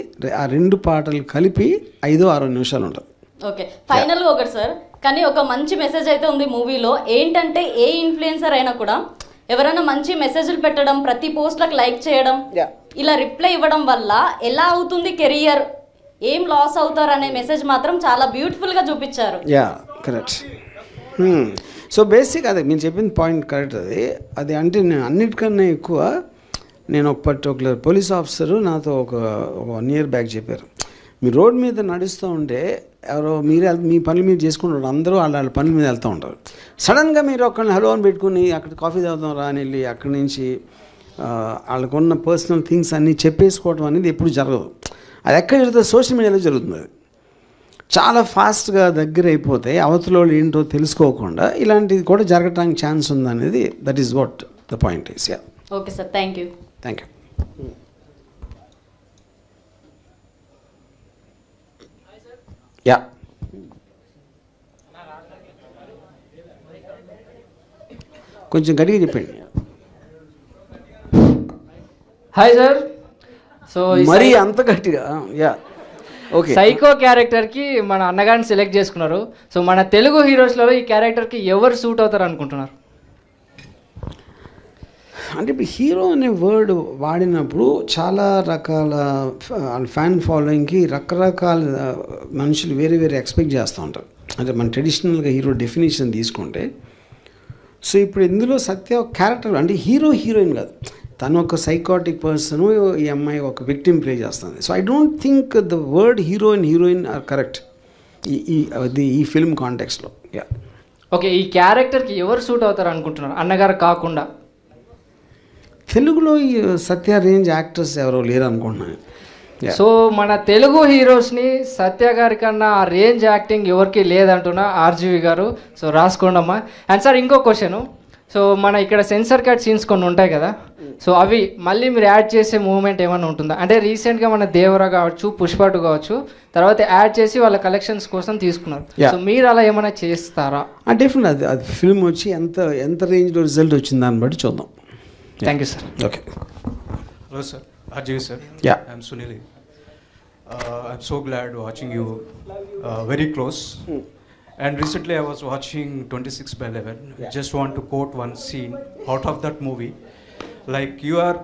[SPEAKER 4] ఆ 2 పాటలు కలిపి 5-6 నిమిషాలు ఉంటుంది.
[SPEAKER 6] ఓకే, ఫైనల్గా ఒకటి సార్, కానీ ఒక మంచి మెసేజ్ అయితే ఉంది మూవీలో. ఏంటంటే ఏ ఇన్ఫ్లుయెన్సర్ అయినా కూడా ఎవరైనా మంచి మెసేజ్లు పెట్టడం, ప్రతి పోస్ట్లకు లైక్ చేయడం, ఇలా రిప్లై ఇవ్వడం వల్ల ఎలా అవుతుంది కెరియర్, ఏం లాస్ అవుతారు అనే మెసేజ్ మాత్రం చాలా బ్యూటిఫుల్గా చూపించారు.
[SPEAKER 4] కరెక్ట్. సో బేసిక్ అదే మీరు చెప్పిన పాయింట్ కరెక్ట్. అది అంటే నేను అన్నిటికన్నా ఎక్కువ, నేను ఒక పర్టికులర్ పోలీస్ ఆఫీసరు నాతో ఒక 1 year బ్యాక్ చెప్పారు, మీరు రోడ్ మీద నడుస్తూ ఉంటే ఎవరో మీ పనులు మీరు చేసుకుంటారు, అందరూ వాళ్ళ పనుల మీద వెళ్తూ ఉంటారు. సడన్గా మీరు ఒక్కరిని హలో అని పెట్టుకుని అక్కడ కాఫీ తాగుతాం రా అని వెళ్ళి అక్కడి నుంచి వాళ్ళకున్న పర్సనల్ థింగ్స్ అన్నీ చెప్పేసుకోవడం అనేది ఎప్పుడు జరగదు. అది ఎక్కడ జరుగుతుంది? సోషల్ మీడియాలో జరుగుతుంది. అది చాలా ఫాస్ట్గా దగ్గర అయిపోతే అవతల ఏంటో తెలుసుకోకుండా ఇలాంటిది కూడా జరగడానికి ఛాన్స్ ఉందనేది, that is what the point is.
[SPEAKER 6] Okay sir, thank you.
[SPEAKER 4] Thank you. కొంచెం గట్టిగా చెప్పండి.
[SPEAKER 5] Hi sir.
[SPEAKER 4] సో మరి అంత గట్టిగా? ఓకే.
[SPEAKER 5] సైకో క్యారెక్టర్కి మన అన్నగారిని సెలెక్ట్ చేసుకున్నారు. సో మన తెలుగు హీరోస్లలో ఈ క్యారెక్టర్కి ఎవరు సూట్ అవుతారు అనుకుంటున్నారు?
[SPEAKER 4] అంటే ఇప్పుడు హీరో అనే వర్డ్ వాడినప్పుడు చాలా రకాల ఫ్యాన్ ఫాలోయింగ్కి రకరకాల మనుషులు వేరే వేరే ఎక్స్పెక్ట్ చేస్తూ ఉంటారు. అంటే మన ట్రెడిషనల్గా హీరో డెఫినేషన్ తీసుకుంటే, సో ఇప్పుడు ఇందులో సత్య ఒక క్యారెక్టర్, అంటే హీరోయిన్ కాదు, తను ఒక సైకాటిక్ పర్సన్, ఈ అమ్మాయి ఒక విక్టిమ్ ప్లే చేస్తుంది. So I don't think the word heroine or correct ఈ ఫిల్మ్ కాంటెక్స్లో.
[SPEAKER 5] ఓకే, ఈ క్యారెక్టర్కి ఎవరు సూట్ అవుతారు అనుకుంటున్నారు అన్నగారు కాకుండా?
[SPEAKER 4] తెలుగులో ఈ సత్య రేంజ్ యాక్టర్స్ ఎవరో లేరు అనుకుంటున్నాను.
[SPEAKER 5] సో మన తెలుగు హీరోస్ని సత్య గారి కన్నా ఆ రేంజ్ యాక్టింగ్ ఎవరికి లేదంటున్నా ఆర్జీవి గారు. సో రాసుకోండమ్మా. అండ్ సార్ ఇంకో క్వశ్చన్, సో మన ఇక్కడ సెన్సర్ కట్ సీన్స్ కొన్ని ఉంటాయి కదా, సో అవి మళ్ళీ మీరు యాడ్ చేసే మూవ్మెంట్ ఏమైనా ఉంటుందా? అంటే రీసెంట్గా మన దేవరా కావచ్చు, పుష్ప 2 కావచ్చు, తర్వాత యాడ్ చేసి వాళ్ళ కలెక్షన్స్ కోసం తీసుకున్నారు. సో మీరు అలా ఏమైనా చేస్తారా?
[SPEAKER 4] డెఫినెట్ అది ఫిల్మ్ వచ్చి ఎంత రేంజ్లో రిజల్ట్ వచ్చింది దాన్ని బట్టి చూద్దాం.
[SPEAKER 5] Thank you sir.
[SPEAKER 4] Okay.
[SPEAKER 8] Hello sir, Ajay sir.
[SPEAKER 4] Yeah.
[SPEAKER 8] I'm Sunil. I'm so glad watching you very close. And recently I was watching 26/11. I just want to quote one scene out of that movie. Like you are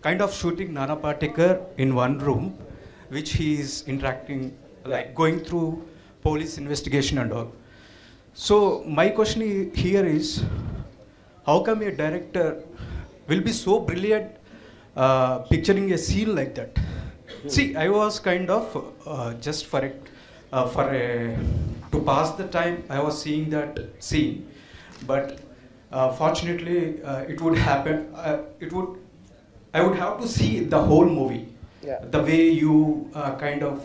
[SPEAKER 8] kind of shooting Nana Patekar in one room, which he is interacting, like going through police investigation and all. So my question here is, how come a director will be so brilliant picturing a scene like that? See, I was kind of just to pass the time, I was seeing that scene, but fortunately, it would happen. I would have to see the whole movie. Yeah. The way you kind of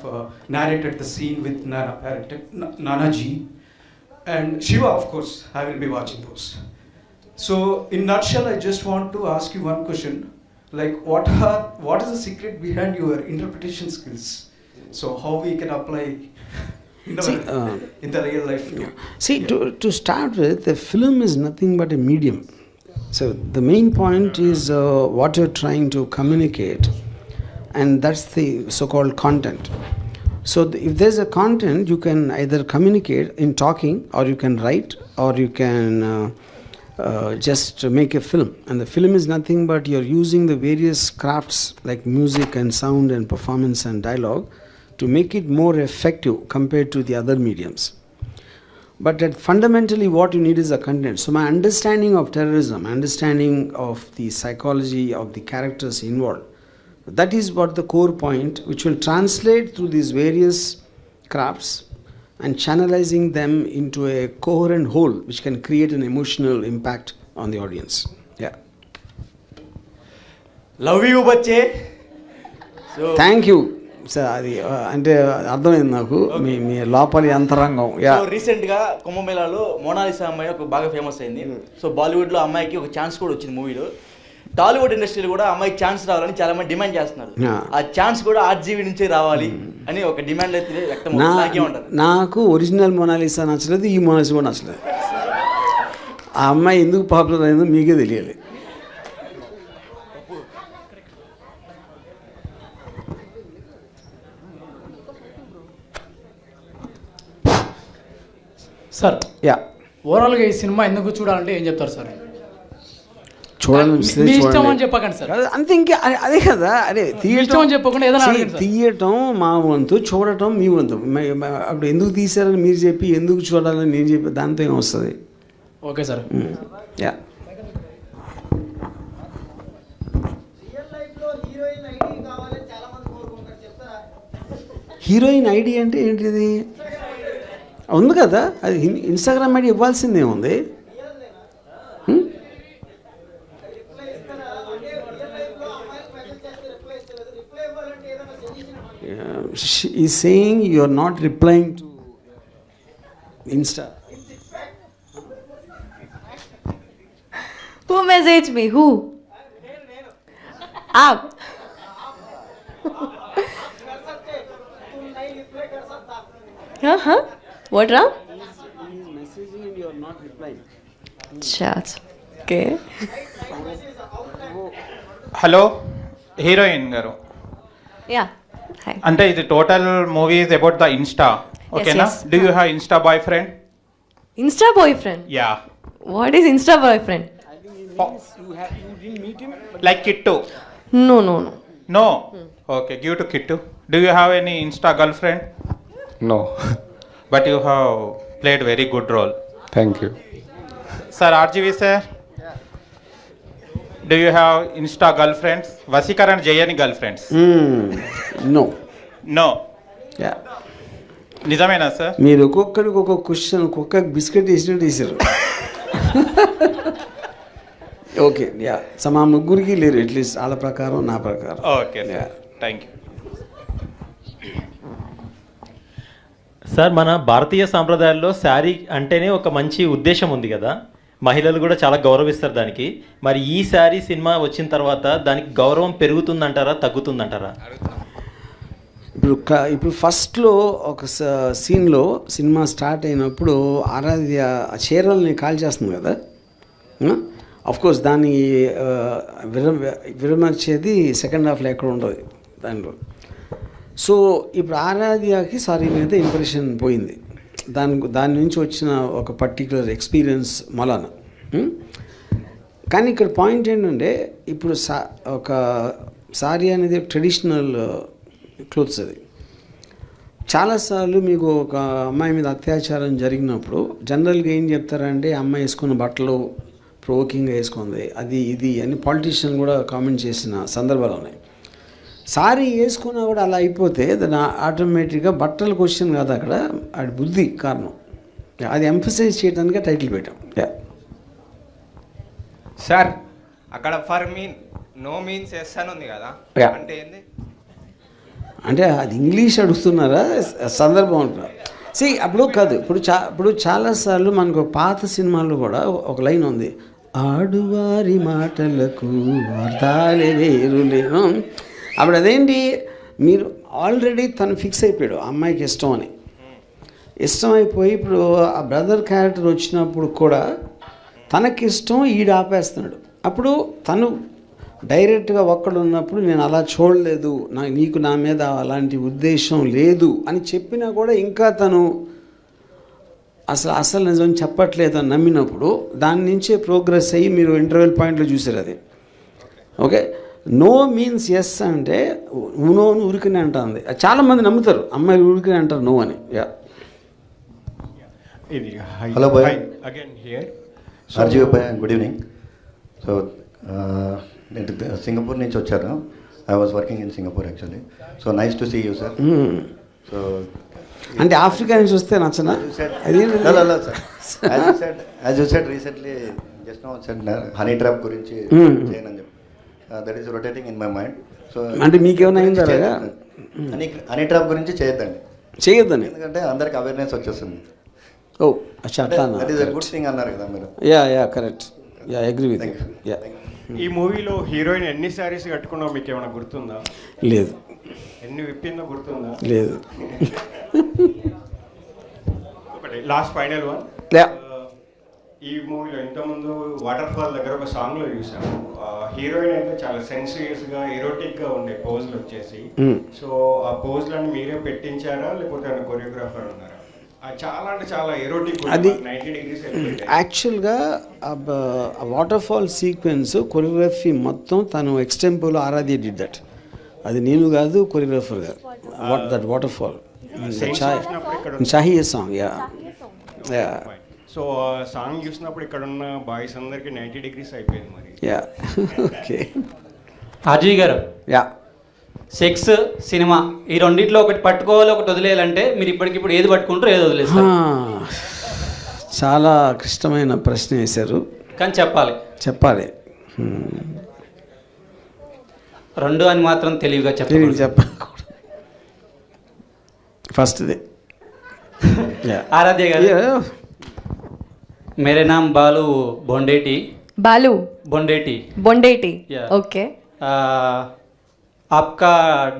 [SPEAKER 8] narrated the scene with Nana Ji and Shiva, of course, I will be watching those. So, in nutshell, I just want to ask you one question. Like, what is the secret behind your interpretation skills? So, how we can apply in the real life?
[SPEAKER 4] See, to start with, the film is nothing but a medium. So, the main point is what you're trying to communicate, and that's the so-called content. So, if there's a content, you can either communicate in talking, or you can write, or you can just make a film. And the film is nothing but you're using the various crafts like music and sound and performance and dialogue to make it more effective compared to the other mediums. But fundamentally what you need is a content. So my understanding of terrorism, understanding of the psychology of the characters involved, that is what the core point, which will translate through these various crafts and channelizing them into a coherent whole which can create an emotional impact on the audience. Yeah.
[SPEAKER 17] Love you, bache. So
[SPEAKER 4] Thank you. అది అంటే అర్థమైంది నాకు మీ లోపలి అంతరంగం.
[SPEAKER 17] So రీసెంట్గా కుంభమేళాలో Mona Lisa అమ్మాయి ఒక బాగా ఫేమస్ అయింది. సో బాలీవుడ్లో అమ్మాయికి ఒక ఛాన్స్ కూడా వచ్చింది మూవీలో. టాలీవుడ్ ఇండస్ట్రీలో కూడా అమ్మాయికి ఛాన్స్ రావాలని చాలా మంది డిమాండ్ చేస్తున్నారు. ఆ ఛాన్స్ కూడా ఆర్జీవీ నుంచే రావాలి అని ఒక డిమాండ్ అయితే వ్యక్తం అవుతుంది.
[SPEAKER 4] నాకు ఒరిజినల్ మోనాలిసా నచ్చలేదు, ఈ మోనాలిసా కూడా నచ్చలేదు. ఆ అమ్మాయి ఎందుకు పాపులర్ అయిందో మీకే తెలియాలి.
[SPEAKER 16] సార్
[SPEAKER 4] యా,
[SPEAKER 16] ఓవరాల్గా ఈ సినిమా ఎందుకు చూడాలంటే ఏం చెప్తారు సార్?
[SPEAKER 4] చూడాలని
[SPEAKER 16] ఇష్టం అని చెప్పకండి సార్.
[SPEAKER 4] అంతే, ఇంకా అదే కదా. అదే
[SPEAKER 16] ఇష్టం అని చెప్పకుండా ఏదైనా
[SPEAKER 4] తీయటం మా వంతు, చూడటం మీ వంతు. అప్పుడు ఎందుకు తీసారని మీరు చెప్పి ఎందుకు చూడాలని నేను చెప్పి దాంతో ఏం వస్తుంది?
[SPEAKER 16] Okay sir.
[SPEAKER 4] Yeah. Heroine ID అంటే ఏంటిది? ఉంది కదా, అది ఇన్స్టాగ్రామ్ ఐడి ఇవ్వాల్సిందే ఉంది. She is saying you are not replying to Insta.
[SPEAKER 2] Who messaged me? Who? Aap. Huh? What wrong?
[SPEAKER 4] He is messaging and you are not replying.
[SPEAKER 2] Chat. Okay.
[SPEAKER 19] Hello heroine గారు.
[SPEAKER 2] Yeah. Hi.
[SPEAKER 19] అంటే ఇది total movie is about the Insta, ఓకేనా? Do you have Insta boyfriend?
[SPEAKER 2] Insta boyfriend?
[SPEAKER 19] Yeah.
[SPEAKER 2] What is Insta boyfriend?
[SPEAKER 4] You didn't meet him?
[SPEAKER 19] Like Kittu?
[SPEAKER 2] No.
[SPEAKER 19] No? Okay, give to Kittu. Do you have any Insta girlfriend?
[SPEAKER 3] No.
[SPEAKER 19] But you have played very good role.
[SPEAKER 3] Thank you.
[SPEAKER 19] Sir, RGV sir? Do you have Insta girlfriends? Vasikar and Jayani girlfriends?
[SPEAKER 4] No.
[SPEAKER 19] No.
[SPEAKER 4] Yeah.
[SPEAKER 19] నిజమేనా sir?
[SPEAKER 4] మీరు ఒక్కొక్కడికి ఒక్కొక్క question, ఒక్కొక్క biscuit వేసినట్టు వేసారు. Okay, yeah. So మా ముగ్గురికి లేరు, అట్లీస్ట్ వాళ్ళ ప్రకారం నా ప్రకారం.
[SPEAKER 19] Okay sir, thank you.
[SPEAKER 21] Sir, మన భారతీయ సాంప్రదాయాల్లో శారీ అంటేనే ఒక మంచి ఉద్దేశం ఉంది కదా.
[SPEAKER 7] మహిళలు కూడా చాలా గౌరవిస్తారు దానికి. మరి ఈ శారీ సినిమా వచ్చిన తర్వాత దానికి గౌరవం పెరుగుతుందంటారా, తగ్గుతుందంటారా?
[SPEAKER 4] ఇప్పుడు ఫస్ట్లో ఒక సీన్లో సినిమా స్టార్ట్ అయినప్పుడు ఆరాధ్య ఆ చీరల్ని కాల్ చేస్తుంది కదా, కోర్స్ దాన్ని విరమర్చేది సెకండ్ హాఫ్లో ఎక్కడ ఉండదు దానిలో. సో ఇప్పుడు ఆరాధ్యకి సారీ మీద ఇంప్రెషన్ పోయింది, దాని నుంచి వచ్చిన ఒక పర్టికులర్ ఎక్స్పీరియన్స్ మలాన. కానీ ఇక్కడ పాయింట్ ఏంటంటే ఇప్పుడు ఒక సారీ అనేది ట్రెడిషనల్ క్లోత్స్. అది చాలాసార్లు మీకు ఒక అమ్మాయి మీద అత్యాచారం జరిగినప్పుడు జనరల్గా ఏం చెప్తారంటే అమ్మాయి వేసుకున్న బట్టలు ప్రొవోకింగ్గా వేసుకుంది, అది ఇది అని పాలిటీషియన్ కూడా కామెంట్ చేసిన సందర్భాలు ఉన్నాయి. సారీ వేసుకున్నా కూడా అలా అయిపోతే దాని ఆటోమేటిక్గా బట్టల క్వశ్చన్ కాదు, అక్కడ అది బుద్ధి కారణం. అది ఎంఫసైజ్ చేయడానికే టైటిల్ పెట్టాం.
[SPEAKER 9] సార్ అక్కడ for mean no means yes అని ఉంది కదా, అంటే ఏంది?
[SPEAKER 4] అంటే అది ఇంగ్లీష్ అడుగుతున్నారా సందర్భం అంటున్నారు. అప్పుడు కాదు, ఇప్పుడు చాలాసార్లు మనకు పాత సినిమాల్లో కూడా ఒక లైన్ ఉంది, ఆడువారి మాటలకు అర్థాలే వేరులేను. అప్పుడు అదేంటి, మీరు ఆల్రెడీ తను ఫిక్స్ అయిపోయాడు అమ్మాయికి ఇష్టం అని, ఇష్టం అయిపోయి ఇప్పుడు ఆ బ్రదర్ క్యారెక్టర్ వచ్చినప్పుడు కూడా తనకిష్టం ఈడు ఆపేస్తున్నాడు. అప్పుడు తను డైరెక్ట్గా ఒక్కడు ఉన్నప్పుడు నేను అలా చూడలేదు, నీకు నా మీద అలాంటి ఉద్దేశం లేదు అని చెప్పినా కూడా ఇంకా తను అసలు నిజం చెప్పట్లేదు అని నమ్మినప్పుడు దాని నుంచే ప్రోగ్రెస్ అయ్యి మీరు ఇంటర్వెల్ పాయింట్లో చూసారు అది. ఓకే, నో మీన్స్ ఎస్ అంటే నోను ఉరికినే అంటుంది. చాలామంది నమ్ముతారు అమ్మాయిలు ఉరికినే అంటారు నో అని.
[SPEAKER 21] హలో భయ్,
[SPEAKER 14] అగైన్ హియర్
[SPEAKER 21] ఆర్జీవి భయ్, గుడ్ ఈవినింగ్. సో నేను సింగపూర్ నుంచి వచ్చాను. I was working in Singapore actually. So nice to see you sir. So
[SPEAKER 4] అంటే ఆఫ్రికా నుంచి వస్తే నచ్చనా?
[SPEAKER 21] As you said recently just now said honey trap గురించి చేయనని చెప్పి, that is rotating in my mind. So
[SPEAKER 4] అంటే మీకేమైనా అయిందా?
[SPEAKER 21] హనీ ట్రాప్ గురించి
[SPEAKER 4] చేయొద్దని,
[SPEAKER 21] ఎందుకంటే అందరికి అవేర్నెస్ వచ్చేస్తుంది.
[SPEAKER 4] ఓ అచ్చా, అట్లా
[SPEAKER 21] that is a good thing అన్నారు కదా మీరు.
[SPEAKER 4] Yeah correct, yeah agree with you.
[SPEAKER 14] ఈ మూవీలో హీరోయిన్ ఎన్ని శారీస్ కట్టుకున్నావు మీకు ఏమైనా గుర్తుందా?
[SPEAKER 4] లేదు.
[SPEAKER 14] ఎన్ని విప్పిందో గుర్తుందా?
[SPEAKER 4] లేదు.
[SPEAKER 14] ఒకటి లాస్ట్ ఫైనల్ వన్, ఈ మూవీలో ఇంతకుముందు వాటర్ ఫాల్ దగ్గర ఒక సాంగ్లో చూసాము, హీరోయిన్ అయితే చాలా సెన్సియస్గా ఎరోటిక్గా ఉండే పోజ్లు వచ్చేసి, సో ఆ పోజ్లను మీరే పెట్టించారా లేకపోతే కొరియోగ్రాఫర్ ఉన్నారా? చాలా అంటే చాలా ఎరోటిక్,
[SPEAKER 4] అది
[SPEAKER 14] 90 degrees.
[SPEAKER 4] యాక్చువల్గా వాటర్ ఫాల్ సీక్వెన్స్ కొరియోగ్రఫీ మొత్తం తను ఎక్స్టెంపోలో ఆరాధ్య డిడ్ దట్. అది నేను కాదు, కొరియోగ్రాఫర్ కాదు. That water fall Shahi song. Yeah
[SPEAKER 14] so song చూసినప్పుడు ఇక్కడ ఉన్న బాయ్స్ అందరికి 90 degrees అయిపోయింది మరి.
[SPEAKER 4] Yeah okay.
[SPEAKER 15] అజయ్ గారు,
[SPEAKER 4] యా
[SPEAKER 15] సెక్స్ సినిమా ఈ రెండిట్లో ఒకటి పట్టుకోవాలి, ఒకటి వదిలేయాలంటే మీరు ఇప్పటికిప్పుడు ఏది పట్టుకుంటారో ఏది వదిలేస్తారు?
[SPEAKER 4] చాలా క్లిష్టమైన ప్రశ్న వేశారు,
[SPEAKER 15] కానీ చెప్పాలి. రెండు అని మాత్రం తెలివిగా
[SPEAKER 4] చెప్పాలి. ఫస్ట్ది
[SPEAKER 15] ఆరాధ్య గారు, मेरे नाम बालू बोंडेटी.
[SPEAKER 2] बालू
[SPEAKER 15] बोंडेटी.
[SPEAKER 2] बोंडेटी, ओके.
[SPEAKER 15] आपका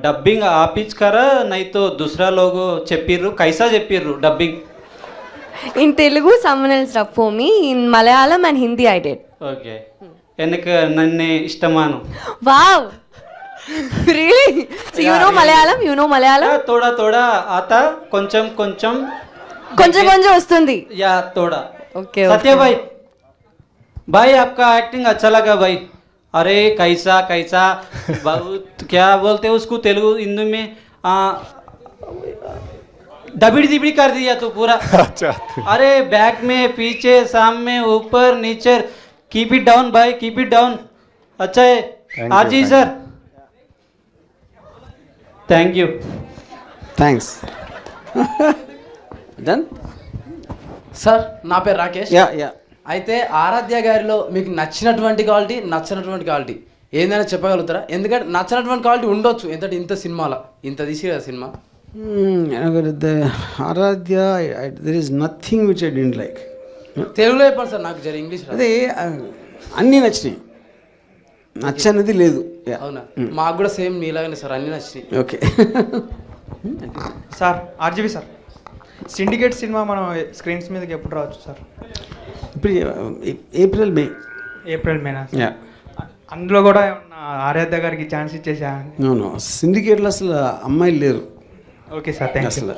[SPEAKER 15] डबिंग आप ही करा नहीं तो दूसरा लोग చెప్పిర్రు, कैसा చెప్పిర్రు dubbing?
[SPEAKER 2] In Telugu someone else dubbed for me, in Malayalam and Hindi I did.
[SPEAKER 15] Okay. எனக்கு నన్నే ఇష్టమాను.
[SPEAKER 2] Wow. Really? So you know Malayalam? You know Malayalam?
[SPEAKER 15] थोड़ा थोड़ा आता, కొంచెం కొంచెం
[SPEAKER 2] వస్తుంది.
[SPEAKER 15] या थोड़ा.
[SPEAKER 2] ओके.
[SPEAKER 15] सत्य भाई, भाई आपका एक्टिंग अच्छा लगा भाई. अरे कैसा कैसा बहुत क्या बोलते हैं उसको तेलुगु हिंदी में, दबिड़ दिबिड़ कर दिया तो पूरा. अरे बैक में पीछे सामने ऊपर नीचे, कीप इट डाउन भाई, कीप इट डाउन. अच्छा है आजी sir, thank you.
[SPEAKER 4] Thanks. Done
[SPEAKER 16] sir. నా పేరు రాకేష్.
[SPEAKER 4] యా.
[SPEAKER 16] అయితే ఆరాధ్య గారిలో మీకు నచ్చినటువంటి క్వాలిటీ, నచ్చినటువంటి క్వాలిటీ ఏందైనా చెప్పగలుగుతారా? ఎందుకంటే నచ్చినటువంటి క్వాలిటీ ఉండొచ్చు, ఎందుకంటే ఇంత సినిమాలో ఇంత తీసి కదా సినిమా.
[SPEAKER 4] Aaradhya, there is nothing which I didn't like.
[SPEAKER 16] తెలుగులో చెప్పండి సార్, నాకు జర ఇంగ్లీష్ రాదు.
[SPEAKER 4] అదే అన్నీ నచ్చినాయి, నచ్చనిది లేదు.
[SPEAKER 16] అవునా, మాకు కూడా సేమ్ మీలాగానే సార్, అన్ని నచ్చినాయి.
[SPEAKER 4] Okay
[SPEAKER 12] sir RGV sir, syndicate cinema మనం స్క్రీన్స్ మీదకి ఎప్పుడు రావచ్చు సార్?
[SPEAKER 4] ఇప్పుడు ఏప్రిల్ మేనా?
[SPEAKER 12] అందులో కూడా ఆరాధ్య గారికి ఛాన్స్ ఇచ్చేసా?
[SPEAKER 4] సిండికేట్లో అసలు అమ్మాయిలు లేరు.
[SPEAKER 12] Okay sir, thank you.
[SPEAKER 4] అసలు